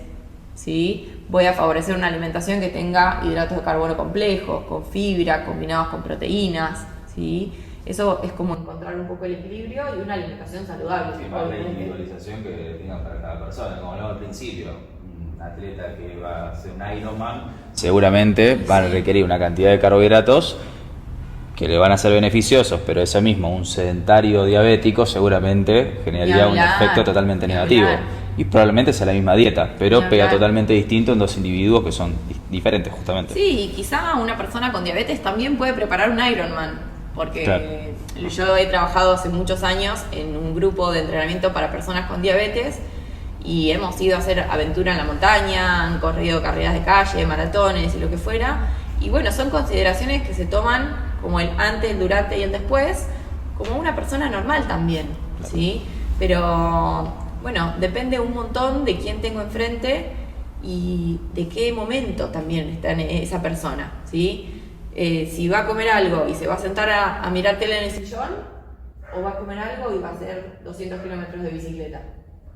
¿sí? Voy a favorecer una alimentación que tenga hidratos de carbono complejos, con fibra, combinados con proteínas, ¿sí? Eso es como encontrar un poco el equilibrio y una alimentación saludable. Sí, más la individualización que tenga para cada persona, como hablaba al principio. Un atleta que va a hacer un Ironman seguramente va a requerir una cantidad de carbohidratos que le van a ser beneficiosos, pero ese mismo, un sedentario diabético, seguramente generaría un efecto totalmente negativo. Y probablemente sea la misma dieta, pero pega totalmente distinto en dos individuos que son diferentes justamente. Sí, y quizá una persona con diabetes también puede preparar un Ironman, porque yo he trabajado hace muchos años en un grupo de entrenamiento para personas con diabetes y hemos ido a hacer aventura en la montaña, han corrido carreras de calle, maratones y lo que fuera. Y bueno, son consideraciones que se toman como el antes, el durante y el después, como una persona normal también, ¿sí? Pero bueno, depende un montón de quién tengo enfrente y de qué momento también está en esa persona, ¿sí? Si va a comer algo y se va a sentar a mirar tele en el sillón, o va a comer algo y va a hacer 200 kilómetros de bicicleta,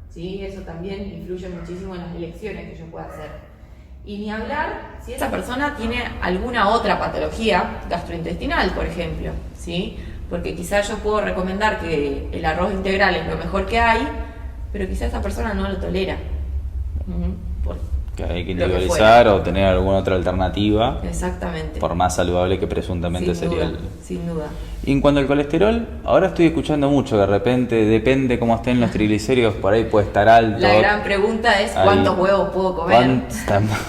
¿sí? Eso también influye muchísimo en las elecciones que yo pueda hacer. Y ni hablar si esa persona tiene alguna otra patología gastrointestinal, por ejemplo, ¿sí? Porque quizás yo puedo recomendar que el arroz integral es lo mejor que hay, pero quizás esa persona no lo tolera. Que hay que individualizar o tener alguna otra alternativa. Exactamente. Por más saludable que presuntamente sería el... Sin duda. Y en cuanto al colesterol, ahora estoy escuchando mucho que de repente, depende cómo estén los triglicéridos, por ahí puede estar alto. La gran pregunta es ¿cuántos huevos puedo comer?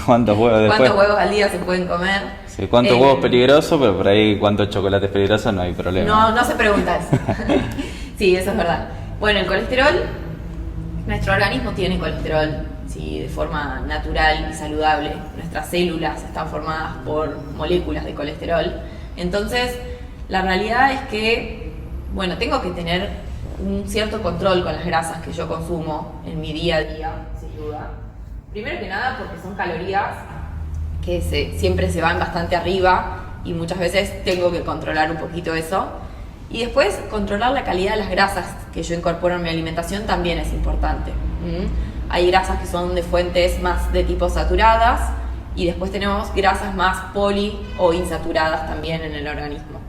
¿Cuántos huevos después? ¿Cuántos huevos al día se pueden comer? Sí, ¿cuántos huevos peligrosos? Pero por ahí cuántos chocolates peligrosos no hay problema. No se pregunta eso. Sí, eso es verdad. Bueno, el colesterol, nuestro organismo tiene colesterol, sí, de forma natural y saludable. Nuestras células están formadas por moléculas de colesterol. Entonces, la realidad es que, bueno, tengo que tener un cierto control con las grasas que yo consumo en mi día a día, sin duda. Primero que nada porque son calorías que siempre se van bastante arriba y muchas veces tengo que controlar un poquito eso. Y después, controlar la calidad de las grasas que yo incorporo en mi alimentación también es importante. Hay grasas que son de fuentes más de tipo saturadas y después tenemos grasas más poli o insaturadas también en el organismo.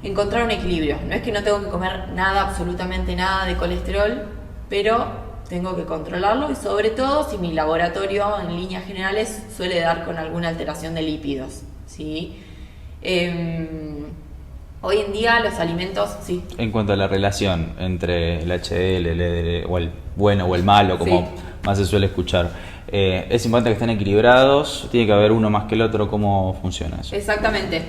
Encontrar un equilibrio. No es que no tengo que comer nada, absolutamente nada de colesterol, pero tengo que controlarlo y sobre todo si mi laboratorio en líneas generales suele dar con alguna alteración de lípidos, ¿sí? Hoy en día los alimentos, sí. En cuanto a la relación entre el HDL, el LDL, o el bueno o el malo, como más se suele escuchar, es importante que estén equilibrados, tiene que haber uno más que el otro, ¿cómo funciona eso? Exactamente.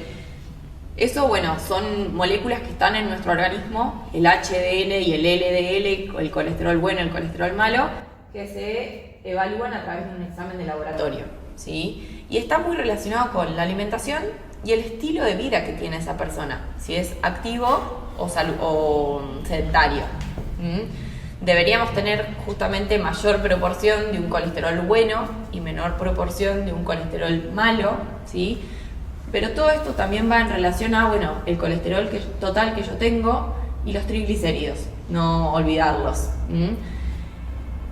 Eso, bueno, son moléculas que están en nuestro organismo, el HDL y el LDL, el colesterol bueno y el colesterol malo, que se evalúan a través de un examen de laboratorio, ¿sí? Y está muy relacionado con la alimentación y el estilo de vida que tiene esa persona, si es activo o sedentario. Deberíamos tener justamente mayor proporción de un colesterol bueno y menor proporción de un colesterol malo, ¿sí? Pero todo esto también va en relación a, bueno, el colesterol total que yo tengo y los triglicéridos, no olvidarlos.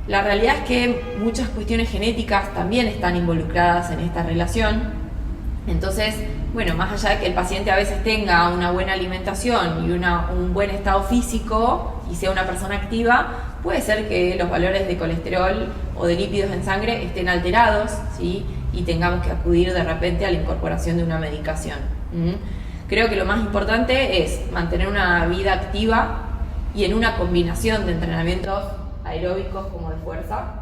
La realidad es que muchas cuestiones genéticas también están involucradas en esta relación. Entonces, bueno, más allá de que el paciente a veces tenga una buena alimentación y un buen estado físico y sea una persona activa, puede ser que los valores de colesterol o de lípidos en sangre estén alterados, ¿sí? Y tengamos que acudir de repente a la incorporación de una medicación. Creo que lo más importante es mantener una vida activa y en una combinación de entrenamientos aeróbicos como de fuerza,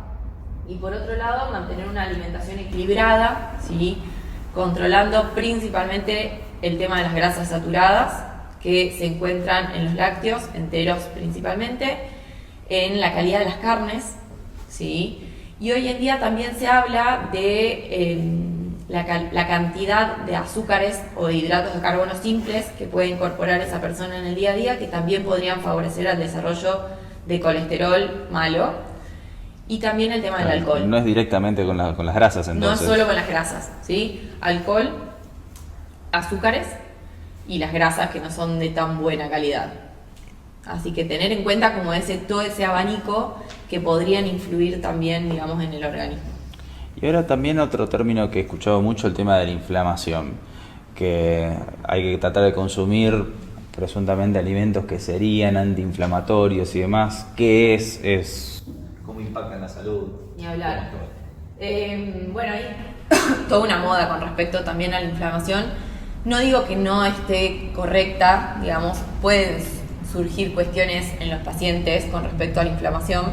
Y por otro lado, mantener una alimentación equilibrada, ¿sí? Controlando principalmente el tema de las grasas saturadas que se encuentran en los lácteos, enteros principalmente, en la calidad de las carnes, ¿sí? Y hoy en día también se habla de la cantidad de azúcares o de hidratos de carbono simples que puede incorporar esa persona en el día a día, que también podrían favorecer al desarrollo de colesterol malo. Y también el tema del alcohol. No es directamente con las grasas, entonces. No solo con las grasas, ¿sí? Alcohol, azúcares y las grasas que no son de tan buena calidad. Así que tener en cuenta como todo ese abanico que podrían influir también, digamos, en el organismo. Y ahora también otro término que he escuchado mucho, el tema de la inflamación, que hay que tratar de consumir presuntamente alimentos que serían antiinflamatorios y demás. ¿Qué es? ¿Cómo impacta en la salud? Ni hablar. Bueno, hay toda una moda con respecto también a la inflamación. No digo que no esté correcta, digamos, pueden surgir cuestiones en los pacientes con respecto a la inflamación,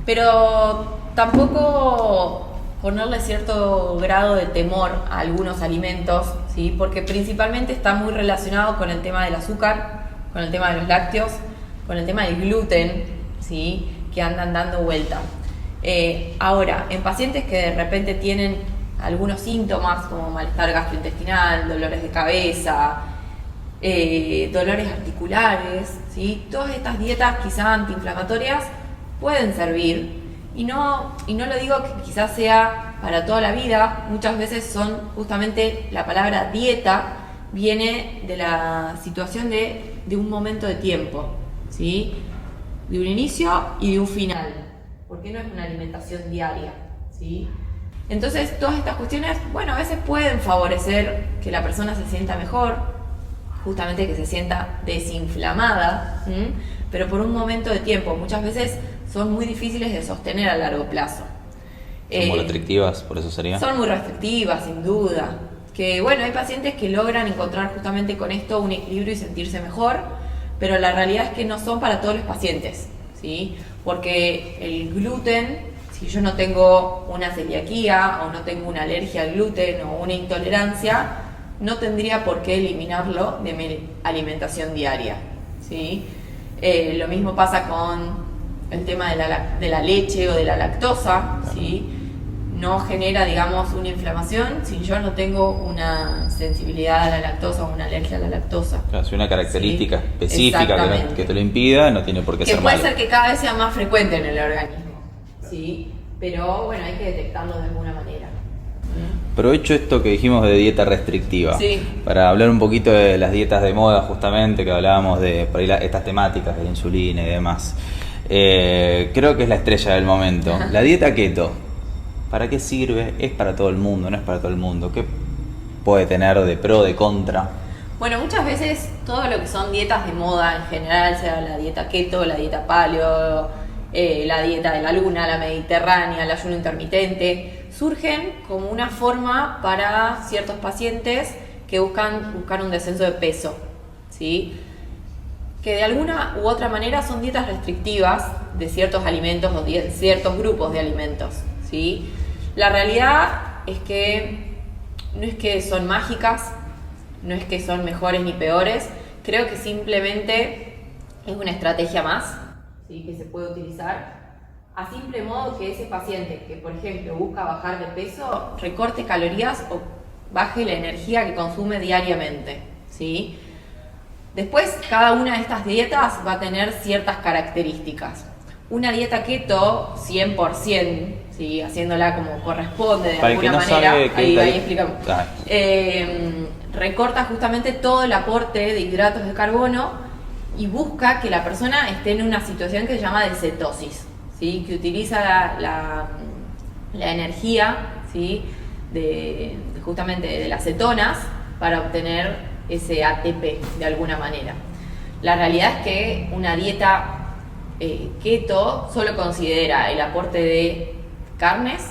pero tampoco ponerle cierto grado de temor a algunos alimentos, ¿sí? Porque principalmente está muy relacionado con el tema del azúcar, con el tema de los lácteos, con el tema del gluten, ¿sí? Que andan dando vuelta. Ahora, en pacientes que de repente tienen algunos síntomas como malestar gastrointestinal, dolores de cabeza, dolores articulares, ¿sí? Todas estas dietas quizás antiinflamatorias pueden servir. Y no lo digo que quizás sea para toda la vida, muchas veces son justamente la palabra dieta viene de la situación de un momento de tiempo, ¿sí? De un inicio y de un final, porque no es una alimentación diaria, ¿sí? Entonces todas estas cuestiones, bueno, a veces pueden favorecer que la persona se sienta mejor, justamente que se sienta desinflamada, pero por un momento de tiempo. Muchas veces son muy difíciles de sostener a largo plazo. ¿Son muy restrictivas, por eso sería? Son muy restrictivas, sin duda. Que bueno, hay pacientes que logran encontrar justamente con esto un equilibrio y sentirse mejor, pero la realidad es que no son para todos los pacientes, ¿sí? Porque el gluten, si yo no tengo una celiaquía o no tengo una alergia al gluten o una intolerancia, no tendría por qué eliminarlo de mi alimentación diaria, ¿sí? Lo mismo pasa con el tema de la leche o de la lactosa, ¿sí? No genera, digamos, una inflamación si yo no tengo una sensibilidad a la lactosa o una alergia a la lactosa. Claro, si una característica específica que te lo impida, no tiene por qué ser malo. Que puede ser que cada vez sea más frecuente en el organismo, ¿sí? Pero bueno, hay que detectarlo de alguna manera. Aprovecho esto que dijimos de dieta restrictiva, sí, para hablar un poquito de las dietas de moda, justamente, que hablábamos de por ahí estas temáticas de la insulina y demás. Creo que es la estrella del momento. La dieta keto, ¿para qué sirve? ¿Es para todo el mundo? ¿No es para todo el mundo? ¿Qué puede tener de pro, de contra? Bueno, muchas veces todo lo que son dietas de moda en general, sea la dieta keto, la dieta paleo, la dieta de la luna, la mediterránea, el ayuno intermitente, surgen como una forma para ciertos pacientes que buscan un descenso de peso, ¿sí? Que de alguna u otra manera son dietas restrictivas de ciertos alimentos o de ciertos grupos de alimentos, ¿sí? La realidad es que no es que son mágicas, no es que son mejores ni peores, creo que simplemente es una estrategia más, ¿sí? Que se puede utilizar a simple modo que ese paciente que, por ejemplo, busca bajar de peso, recorte calorías o baje la energía que consume diariamente, ¿sí? Después, cada una de estas dietas va a tener ciertas características. Una dieta keto, 100%, ¿sí? Haciéndola como corresponde de alguna manera, ahí explicamos. Recorta justamente todo el aporte de hidratos de carbono y busca que la persona esté en una situación que se llama de cetosis, ¿sí? Que utiliza la energía, ¿sí? Justamente de las cetonas para obtener ese ATP de alguna manera. La realidad es que una dieta keto solo considera el aporte de carnes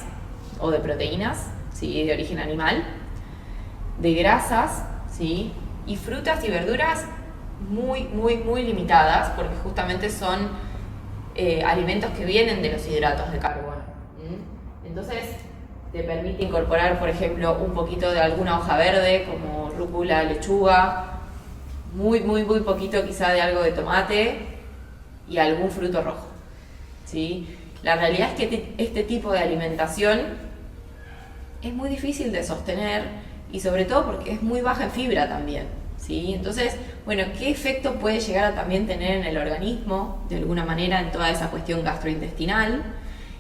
o de proteínas, ¿sí? De origen animal, de grasas, ¿sí? Y frutas y verduras muy limitadas, porque justamente son alimentos que vienen de los hidratos de carbono. Entonces te permite incorporar, por ejemplo, un poquito de alguna hoja verde, como rúcula, lechuga, muy poquito quizá de algo de tomate y algún fruto rojo, ¿sí? La realidad es que este tipo de alimentación es muy difícil de sostener y sobre todo porque es muy baja en fibra también, ¿sí? Entonces, bueno, ¿qué efecto puede llegar a también tener en el organismo, de alguna manera, en toda esa cuestión gastrointestinal?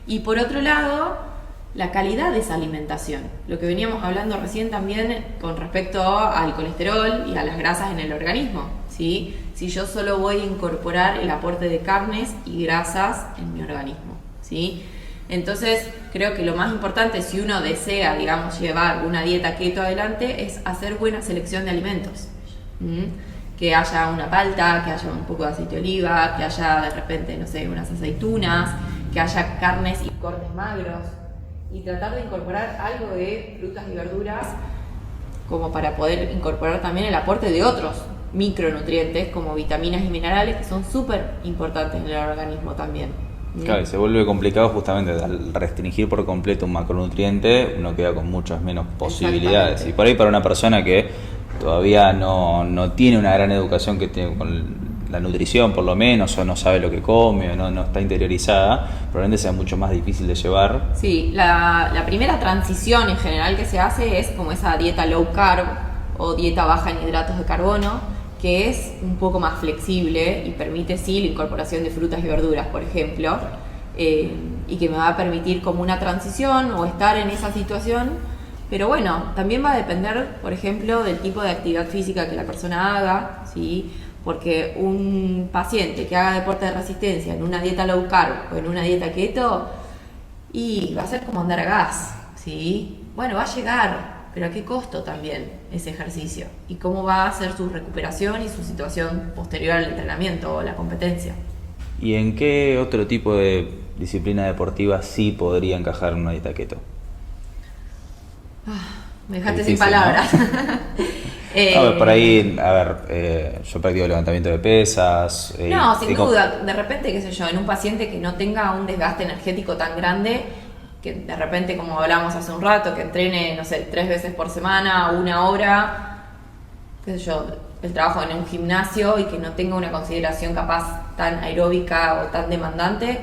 Y por otro lado, la calidad de esa alimentación, lo que veníamos hablando recién también con respecto al colesterol y a las grasas en el organismo, ¿sí? Si yo solo voy a incorporar el aporte de carnes y grasas en mi organismo, ¿sí? Entonces, creo que lo más importante, si uno desea, digamos, llevar una dieta keto adelante, es hacer buena selección de alimentos. Que haya una palta, que haya un poco de aceite de oliva, que haya de repente, no sé, unas aceitunas, que haya carnes y cortes magros, y tratar de incorporar algo de frutas y verduras como para poder incorporar también el aporte de otros micronutrientes como vitaminas y minerales que son súper importantes en el organismo también. Claro, y se vuelve complicado justamente al restringir por completo un macronutriente, uno queda con muchas menos posibilidades. Y por ahí para una persona que todavía no tiene una gran educación que tiene con la nutrición por lo menos, o no sabe lo que come, o no está interiorizada, probablemente sea mucho más difícil de llevar. Sí, la primera transición en general que se hace es como esa dieta low carb o dieta baja en hidratos de carbono, que es un poco más flexible y permite sí la incorporación de frutas y verduras, por ejemplo, y que me va a permitir como una transición o estar en esa situación. Pero bueno, también va a depender, por ejemplo, del tipo de actividad física que la persona haga, ¿sí? Porque un paciente que haga deporte de resistencia en una dieta low carb o en una dieta keto, y va a ser como andar a gas, ¿sí? Bueno, va a llegar, pero ¿a qué costo también ese ejercicio? ¿Y cómo va a ser su recuperación y su situación posterior al entrenamiento o la competencia? ¿Y en qué otro tipo de disciplina deportiva sí podría encajar una dieta keto? Me dejaste Difícil, sin palabras. ¿no? Por ahí, a ver, yo practico levantamiento de pesas. No, sin duda. De repente, qué sé yo, en un paciente que no tenga un desgaste energético tan grande, que de repente, como hablamos hace un rato, que entrene, no sé, 3 veces por semana, 1 hora, qué sé yo, el trabajo en un gimnasio y que no tenga una consideración capaz tan aeróbica o tan demandante,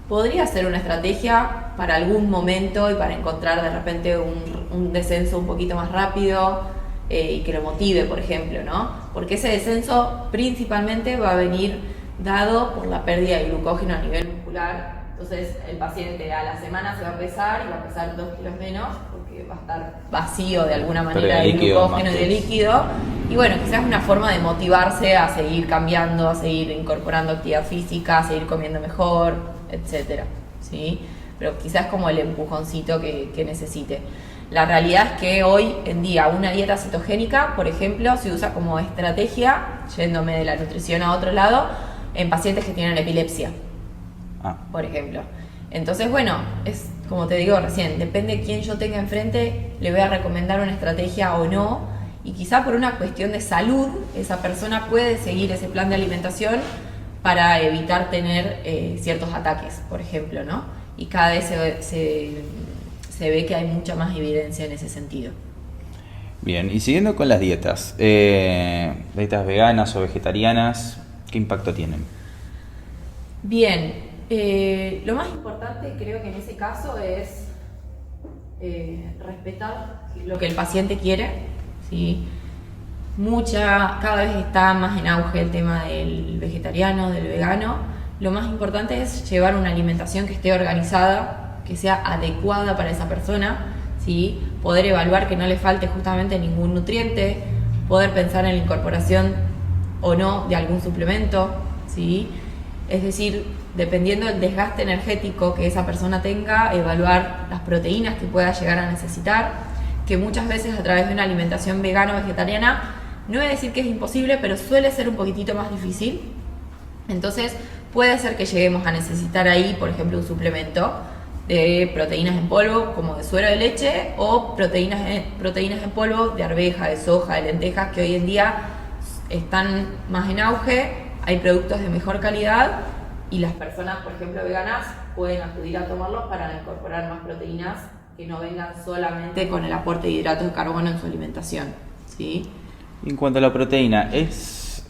podría ser una estrategia para algún momento y para encontrar de repente un descenso un poquito más rápido y que lo motive, por ejemplo, ¿no? Porque ese descenso principalmente va a venir dado por la pérdida de glucógeno a nivel muscular. Entonces el paciente a la semana se va a pesar y va a pesar 2 kilos menos porque va a estar vacío de alguna manera de glucógeno y de líquido. Y bueno, quizás es una forma de motivarse a seguir cambiando, a seguir incorporando actividad física, a seguir comiendo mejor, etcétera, ¿sí? Pero quizás como el empujoncito que necesite. La realidad es que hoy en día una dieta cetogénica, por ejemplo, se usa como estrategia, yéndome de la nutrición a otro lado, en pacientes que tienen epilepsia, por ejemplo. Entonces, bueno, es como te digo recién, depende de quién yo tenga enfrente, le voy a recomendar una estrategia o no, y quizá por una cuestión de salud, esa persona puede seguir ese plan de alimentación para evitar tener ciertos ataques, por ejemplo, ¿no? Y cada vez se ve que hay mucha más evidencia en ese sentido. Bien, y siguiendo con las dietas, dietas veganas o vegetarianas, ¿qué impacto tienen? Bien, lo más importante creo que en ese caso es respetar lo que el paciente quiere, ¿sí? Cada vez está más en auge el tema del vegetariano, del vegano. Lo más importante es llevar una alimentación que esté organizada, que sea adecuada para esa persona, ¿sí? Poder evaluar que no le falte justamente ningún nutriente, poder pensar en la incorporación o no de algún suplemento, ¿sí? Es decir, dependiendo del desgaste energético que esa persona tenga, evaluar las proteínas que pueda llegar a necesitar, que muchas veces a través de una alimentación vegana o vegetariana, no voy a decir que es imposible, pero suele ser un poquitito más difícil. Entonces puede ser que lleguemos a necesitar ahí, por ejemplo, un suplemento de proteínas en polvo, como de suero de leche, o proteínas en polvo de arveja, de soja, de lentejas, que hoy en día están más en auge. Hay productos de mejor calidad y las personas, por ejemplo, veganas, pueden acudir a tomarlos para incorporar más proteínas que no vengan solamente con el aporte de hidratos de carbono en su alimentación, ¿sí? En cuanto a la proteína, es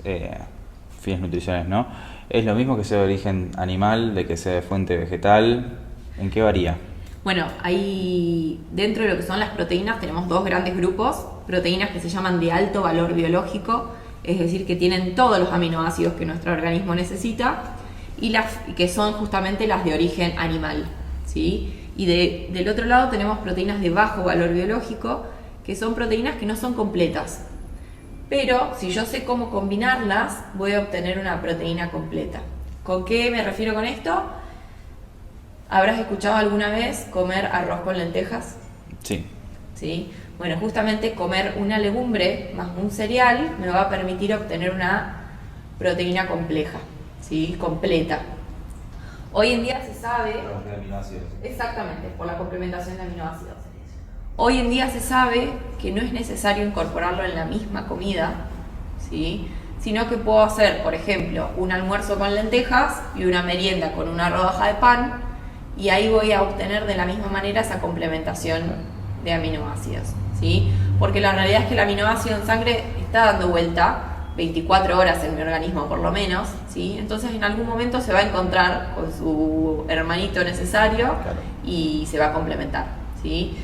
fines nutricionales, ¿no? ¿Es lo mismo que sea de origen animal, de que sea de fuente vegetal? ¿En qué varía? Bueno, ahí dentro de lo que son las proteínas tenemos dos grandes grupos, proteínas que se llaman de alto valor biológico, es decir, que tienen todos los aminoácidos que nuestro organismo necesita, y las que son justamente las de origen animal, ¿sí? Y del otro lado tenemos proteínas de bajo valor biológico, que son proteínas que no son completas. Pero si yo sé cómo combinarlas, voy a obtener una proteína completa. ¿Con qué me refiero con esto? ¿Habrás escuchado alguna vez comer arroz con lentejas? Sí. ¿Sí? Bueno, justamente comer una legumbre más un cereal me va a permitir obtener una proteína compleja, ¿sí? Completa. Hoy en día se sabe... Exactamente, por la complementación de aminoácidos. Hoy en día se sabe que no es necesario incorporarlo en la misma comida, ¿sí? Sino que puedo hacer, por ejemplo, un almuerzo con lentejas y una merienda con una rodaja de pan, y ahí voy a obtener de la misma manera esa complementación de aminoácidos, ¿sí? Porque la realidad es que el aminoácido en sangre está dando vuelta 24 horas en mi organismo por lo menos, ¿sí? Entonces en algún momento se va a encontrar con su hermanito necesario, claro, y se va a complementar, ¿sí?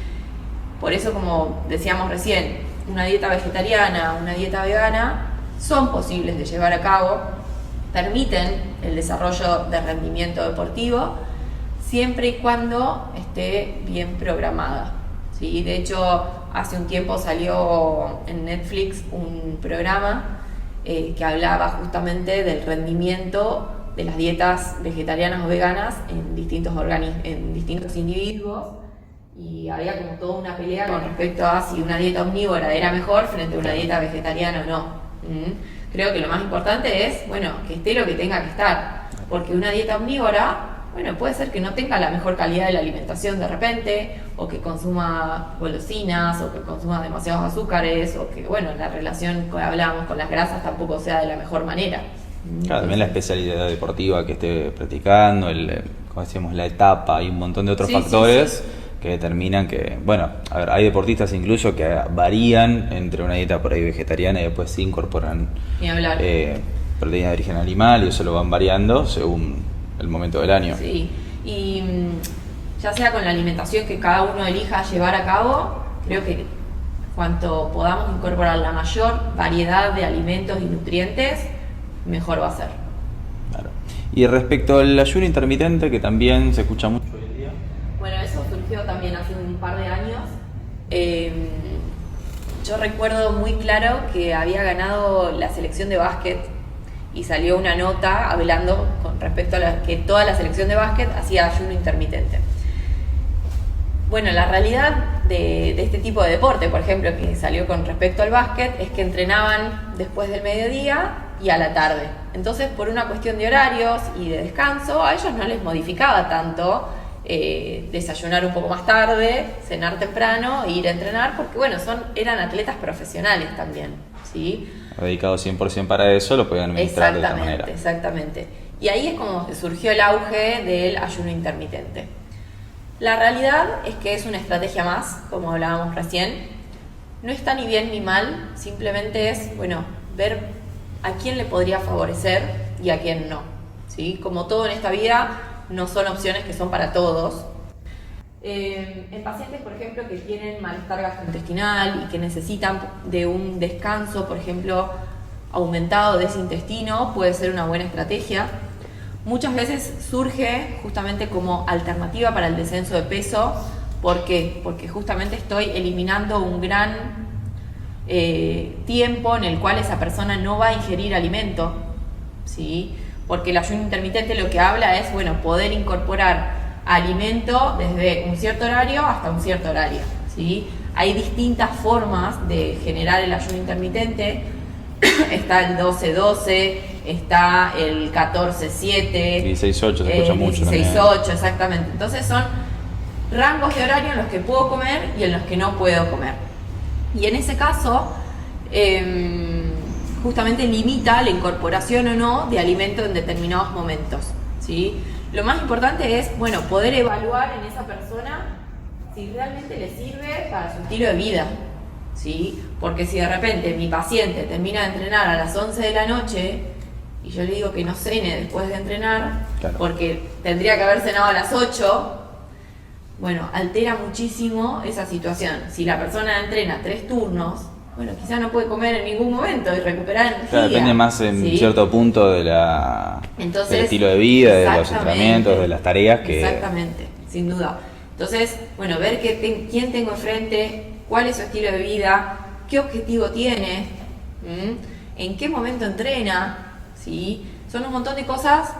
Por eso, como decíamos recién, una dieta vegetariana, una dieta vegana son posibles de llevar a cabo, permiten el desarrollo de rendimiento deportivo, siempre y cuando esté bien programada, ¿sí? De hecho, hace un tiempo salió en Netflix un programa que hablaba justamente del rendimiento de las dietas vegetarianas o veganas en distintos individuos, y había como toda una pelea con respecto a si una dieta omnívora era mejor frente a una dieta vegetariana o no. Creo que lo más importante es, bueno, que esté lo que tenga que estar, porque una dieta omnívora, bueno, puede ser que no tenga la mejor calidad de la alimentación de repente, o que consuma golosinas, o que consuma demasiados azúcares, o que, bueno, la relación que hablábamos con las grasas tampoco sea de la mejor manera. Claro, también la especialidad deportiva que esté practicando, como decíamos, la etapa y un montón de otros factores que determinan que, bueno, a ver, hay deportistas incluso que varían entre una dieta por ahí vegetariana y después sí incorporan proteína de origen animal, y eso lo van variando según el momento del año. Sí, y ya sea con la alimentación que cada uno elija llevar a cabo, creo que cuanto podamos incorporar la mayor variedad de alimentos y nutrientes, mejor va a ser. Claro. Y respecto al ayuno intermitente, que también se escucha mucho hoy en día. Bueno, eso surgió también hace un par de años. Yo recuerdo muy claro que había ganado la selección de básquet y salió una nota hablando con respecto a que toda la selección de básquet hacía ayuno intermitente. Bueno, la realidad de este tipo de deporte, por ejemplo, que salió con respecto al básquet, es que entrenaban después del mediodía y a la tarde. Entonces, por una cuestión de horarios y de descanso, a ellos no les modificaba tanto desayunar un poco más tarde, cenar temprano e ir a entrenar, porque bueno, eran atletas profesionales también, ¿sí? Dedicados 100% para eso, lo podían administrar de esta manera. Exactamente. Y ahí es como que surgió el auge del ayuno intermitente. La realidad es que es una estrategia más, como hablábamos recién. No está ni bien ni mal, simplemente es, bueno, ver a quién le podría favorecer y a quién no, ¿sí? Como todo en esta vida, no son opciones que son para todos. En pacientes, por ejemplo, que tienen malestar gastrointestinal y que necesitan de un descanso, por ejemplo, aumentado de ese intestino, puede ser una buena estrategia. Muchas veces surge justamente como alternativa para el descenso de peso. ¿Por qué? Porque justamente estoy eliminando un gran tiempo en el cual esa persona no va a ingerir alimento, ¿sí? Porque el ayuno intermitente lo que habla es, bueno, poder incorporar alimento desde un cierto horario hasta un cierto horario, ¿sí? Hay distintas formas de generar el ayuno intermitente. Está el 12-12, está el 14-7, 16-8 se escucha mucho 16-8, exactamente. Entonces son rangos de horario en los que puedo comer y en los que no puedo comer. Y en ese caso, justamente limita la incorporación o no de alimento en determinados momentos, ¿sí? Lo más importante es, bueno, poder evaluar en esa persona si realmente le sirve para su estilo de vida, ¿sí? Porque si de repente mi paciente termina de entrenar a las 11 de la noche y yo le digo que no cene después de entrenar, claro, porque tendría que haber cenado a las 8, bueno, altera muchísimo esa situación. Si la persona entrena 3 turnos, bueno, quizás no puede comer en ningún momento y recuperar energía. Claro, depende más en cierto punto de del estilo de vida, de los entrenamientos, de las tareas que... Exactamente, sin duda. Entonces, bueno, ver quién tengo enfrente, cuál es su estilo de vida, qué objetivo tiene, en qué momento entrena, ¿sí? Son un montón de cosas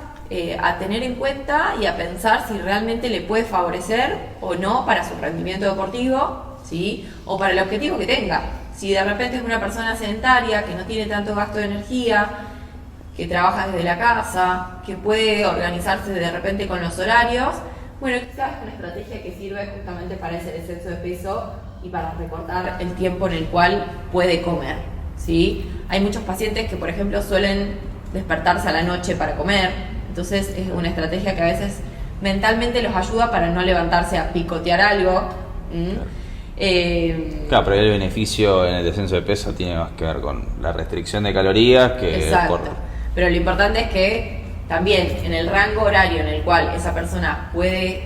a tener en cuenta y a pensar si realmente le puede favorecer o no para su rendimiento deportivo, ¿sí? O para el objetivo que tenga. Si de repente es una persona sedentaria, que no tiene tanto gasto de energía, que trabaja desde la casa, que puede organizarse de repente con los horarios, bueno, quizás es una estrategia que sirve justamente para ese descenso de peso y para recortar el tiempo en el cual puede comer, ¿sí? Hay muchos pacientes que, por ejemplo, suelen despertarse a la noche para comer, entonces es una estrategia que a veces mentalmente los ayuda para no levantarse a picotear algo. Claro, pero el beneficio en el descenso de peso tiene más que ver con la restricción de calorías que exacto. Pero lo importante es que también en el rango horario en el cual esa persona puede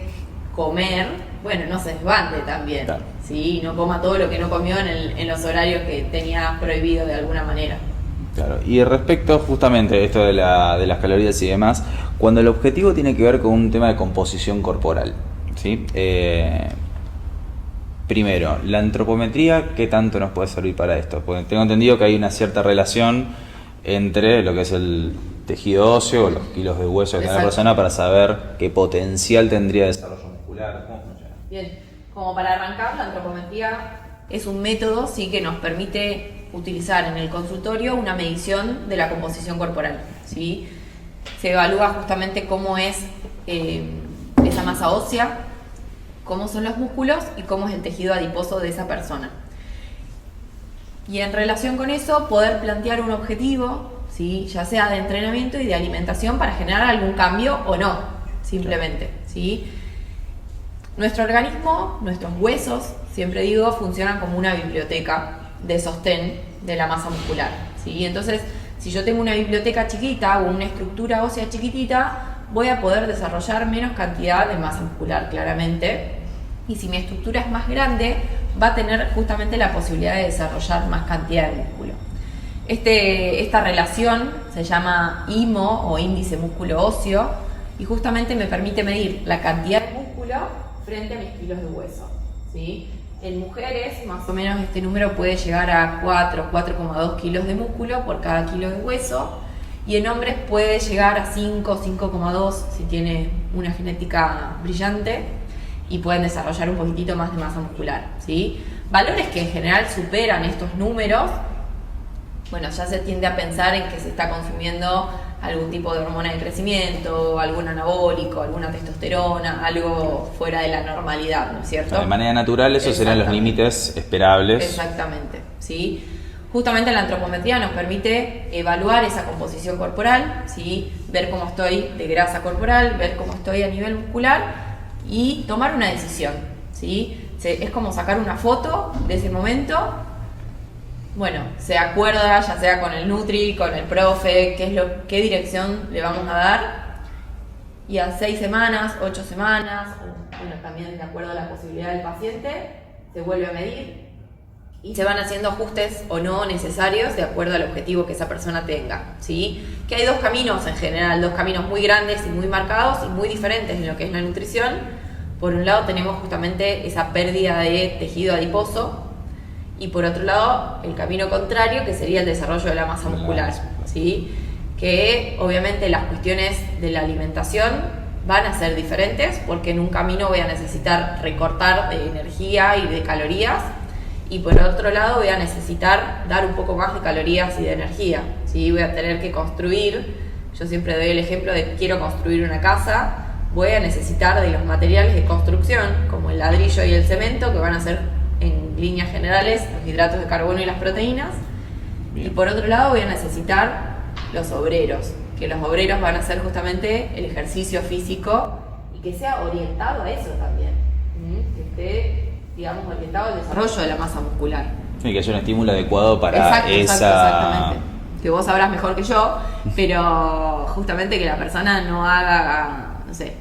comer, bueno, no se desbande también, claro, ¿sí? No coma todo lo que no comió en los horarios que tenía prohibido de alguna manera. Claro, y respecto justamente a esto de las calorías y demás, cuando el objetivo tiene que ver con un tema de composición corporal, ¿sí? Primero, la antropometría, ¿qué tanto nos puede servir para esto? Porque tengo entendido que hay una cierta relación entre lo que es el tejido óseo o los kilos de hueso que tiene la persona para saber qué potencial tendría de desarrollo muscular. ¿Cómo funciona? Bien, como para arrancar, la antropometría es un método sí que nos permite utilizar en el consultorio una medición de la composición corporal, ¿sí? Se evalúa justamente cómo es esa masa ósea, cómo son los músculos y cómo es el tejido adiposo de esa persona. Y en relación con eso, poder plantear un objetivo, ¿sí? Ya sea de entrenamiento y de alimentación para generar algún cambio o no, simplemente, ¿sí? Nuestro organismo, nuestros huesos, siempre digo, funcionan como una biblioteca de sostén de la masa muscular, ¿sí? Entonces, si yo tengo una biblioteca chiquita o una estructura ósea chiquitita, voy a poder desarrollar menos cantidad de masa muscular, claramente. Y si mi estructura es más grande, va a tener justamente la posibilidad de desarrollar más cantidad de músculo. Esta relación se llama IMO o índice músculo óseo y justamente me permite medir la cantidad de músculo frente a mis kilos de hueso, ¿sí? En mujeres, más o menos este número puede llegar a 4,2 kilos de músculo por cada kilo de hueso, y en hombres puede llegar a 5,2 si tiene una genética brillante, y pueden desarrollar un poquitito más de masa muscular, ¿sí? Valores que en general superan estos números, bueno, ya se tiende a pensar en que se está consumiendo algún tipo de hormona de crecimiento, algún anabólico, alguna testosterona, algo fuera de la normalidad, ¿no es cierto? De manera natural esos serán los límites esperables. Exactamente, ¿sí? Justamente la antropometría nos permite evaluar esa composición corporal, ¿sí? Ver cómo estoy de grasa corporal, ver cómo estoy a nivel muscular y tomar una decisión, ¿sí? Es como sacar una foto de ese momento. Bueno, se acuerda ya sea con el Nutri, con el profe, qué dirección le vamos a dar, y a 6 semanas, 8 semanas, bueno, también de acuerdo a la posibilidad del paciente, se vuelve a medir y se van haciendo ajustes o no necesarios de acuerdo al objetivo que esa persona tenga, ¿sí? Que hay 2 caminos en general, 2 caminos muy grandes y muy marcados y muy diferentes en lo que es la nutrición. Por un lado tenemos justamente esa pérdida de tejido adiposo, y por otro lado, el camino contrario, que sería el desarrollo de la masa muscular, ¿sí? Que obviamente las cuestiones de la alimentación van a ser diferentes, porque en un camino voy a necesitar recortar de energía y de calorías, y por otro lado voy a necesitar dar un poco más de calorías y de energía, ¿sí? Voy a tener que construir, yo siempre doy el ejemplo de quiero construir una casa, voy a necesitar de los materiales de construcción, como el ladrillo y el cemento, que van a ser en líneas generales los hidratos de carbono y las proteínas. Bien. Y por otro lado voy a necesitar los obreros, que los obreros van a hacer justamente el ejercicio físico y que sea orientado a eso también, que esté, digamos, orientado al desarrollo de la masa muscular. Y que haya un estímulo adecuado para exactamente. Que vos sabrás mejor que yo, pero justamente que la persona no haga, no sé,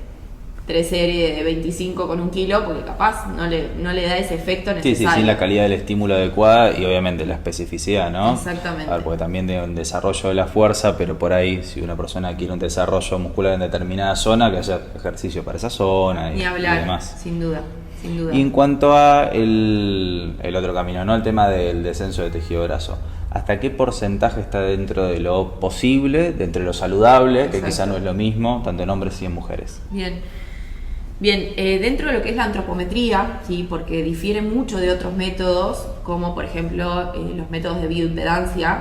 3 series de 25 con 1 kilo, porque capaz no le da ese efecto necesario. Sí, sin la calidad del estímulo adecuada y obviamente la especificidad, ¿no? Exactamente. A ver, porque también de un desarrollo de la fuerza, pero por ahí si una persona quiere un desarrollo muscular en determinada zona, que haya ejercicio para esa zona y demás. Sin duda. Y en cuanto a el otro camino, ¿no? El tema del descenso de tejido graso. ¿Hasta qué porcentaje está dentro de lo posible, dentro de lo saludable, que quizá no es lo mismo, tanto en hombres y en mujeres? Bien, dentro de lo que es la antropometría, ¿sí? Porque difiere mucho de otros métodos, como por ejemplo los métodos de bioimpedancia.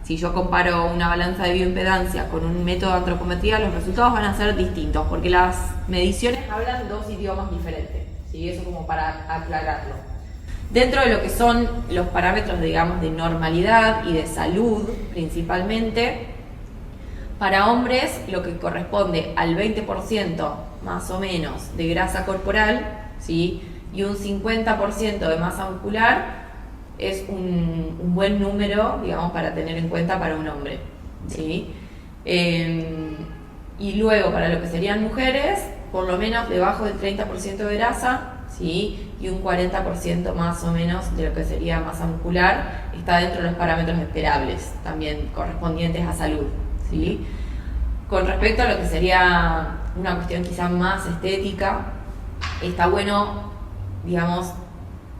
Si yo comparo una balanza de bioimpedancia con un método de antropometría, los resultados van a ser distintos, porque las mediciones hablan 2 idiomas diferentes, ¿sí? Eso como para aclararlo. Dentro de lo que son los parámetros, digamos, de normalidad y de salud, principalmente, para hombres lo que corresponde al 20% más o menos de grasa corporal, ¿sí? Y un 50% de masa muscular es un buen número, digamos, para tener en cuenta para un hombre, ¿sí? Y luego para lo que serían mujeres, por lo menos debajo del 30% de grasa, ¿sí? Y un 40% más o menos de lo que sería masa muscular está dentro de los parámetros esperables, también correspondientes a salud, ¿sí? Con respecto a lo que sería una cuestión quizá más estética, está bueno, digamos,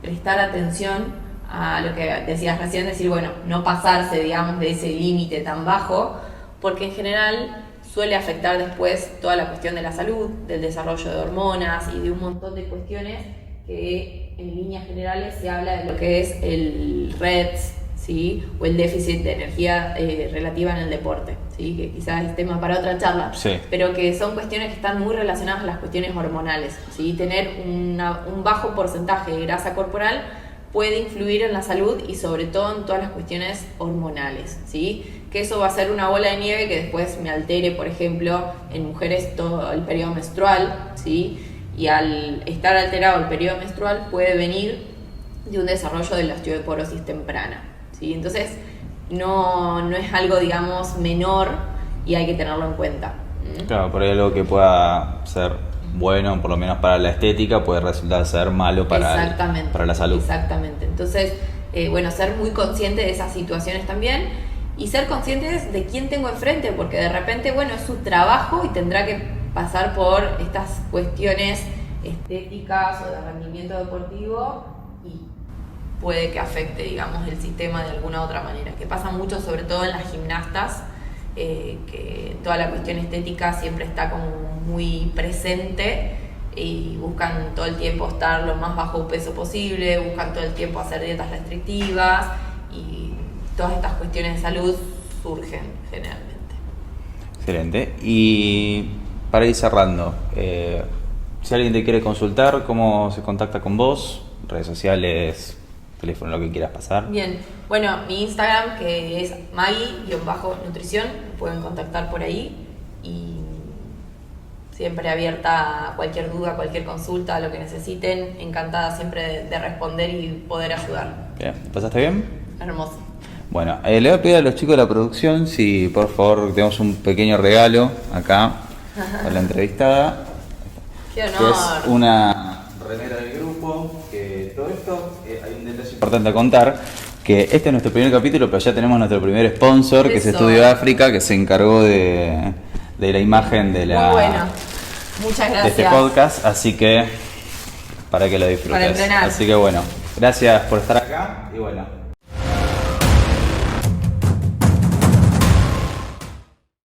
prestar atención a lo que decías recién, decir, bueno, no pasarse, digamos, de ese límite tan bajo, porque en general suele afectar después toda la cuestión de la salud, del desarrollo de hormonas y de un montón de cuestiones que en líneas generales se habla de lo que es el REDS, ¿sí? O el déficit de energía relativa en el deporte, ¿sí? Que quizás es tema para otra charla, sí. Pero que son cuestiones que están muy relacionadas a las cuestiones hormonales, ¿sí? Tener un bajo porcentaje de grasa corporal puede influir en la salud y sobre todo en todas las cuestiones hormonales, ¿sí? Que eso va a ser una bola de nieve que después me altere, por ejemplo, en mujeres todo el periodo menstrual, ¿sí? Y al estar alterado el periodo menstrual puede venir de un desarrollo de la osteoporosis temprana, ¿sí? Entonces no es algo, digamos, menor y hay que tenerlo en cuenta. Claro, por ahí algo que pueda ser bueno, por lo menos para la estética, puede resultar ser malo para la salud. Exactamente. Entonces, bueno, ser muy consciente de esas situaciones también y ser conscientes de quién tengo enfrente, porque de repente, bueno, es su trabajo y tendrá que pasar por estas cuestiones estéticas o de rendimiento deportivo y puede que afecte, digamos, el sistema de alguna otra manera, que pasa mucho sobre todo en las gimnastas, que toda la cuestión estética siempre está como muy presente y buscan todo el tiempo estar lo más bajo peso posible, buscan todo el tiempo hacer dietas restrictivas y todas estas cuestiones de salud surgen generalmente. Excelente. Y para ir cerrando, si alguien te quiere consultar, ¿cómo se contacta con vos? Redes sociales, teléfono, lo que quieras pasar. Bien, bueno, mi Instagram que es Maggie-nutrición, me pueden contactar por ahí y siempre abierta a cualquier duda, cualquier consulta, lo que necesiten, encantada siempre de responder y poder ayudar. Bien, ¿pasaste bien? Hermoso. Bueno, le voy a pedir a los chicos de la producción si por favor tenemos un pequeño regalo acá para la entrevistada. ¡Qué honor! Que es una remera del grupo, que todo esto, hay un detalle importante a contar, que este es nuestro primer capítulo, pero ya tenemos nuestro primer sponsor, que es Estudio África, que se encargó de la imagen de Muy bueno. Muchas gracias. De este podcast, así que para que lo disfrutes. Para entrenar. Así que bueno, gracias por estar acá y bueno.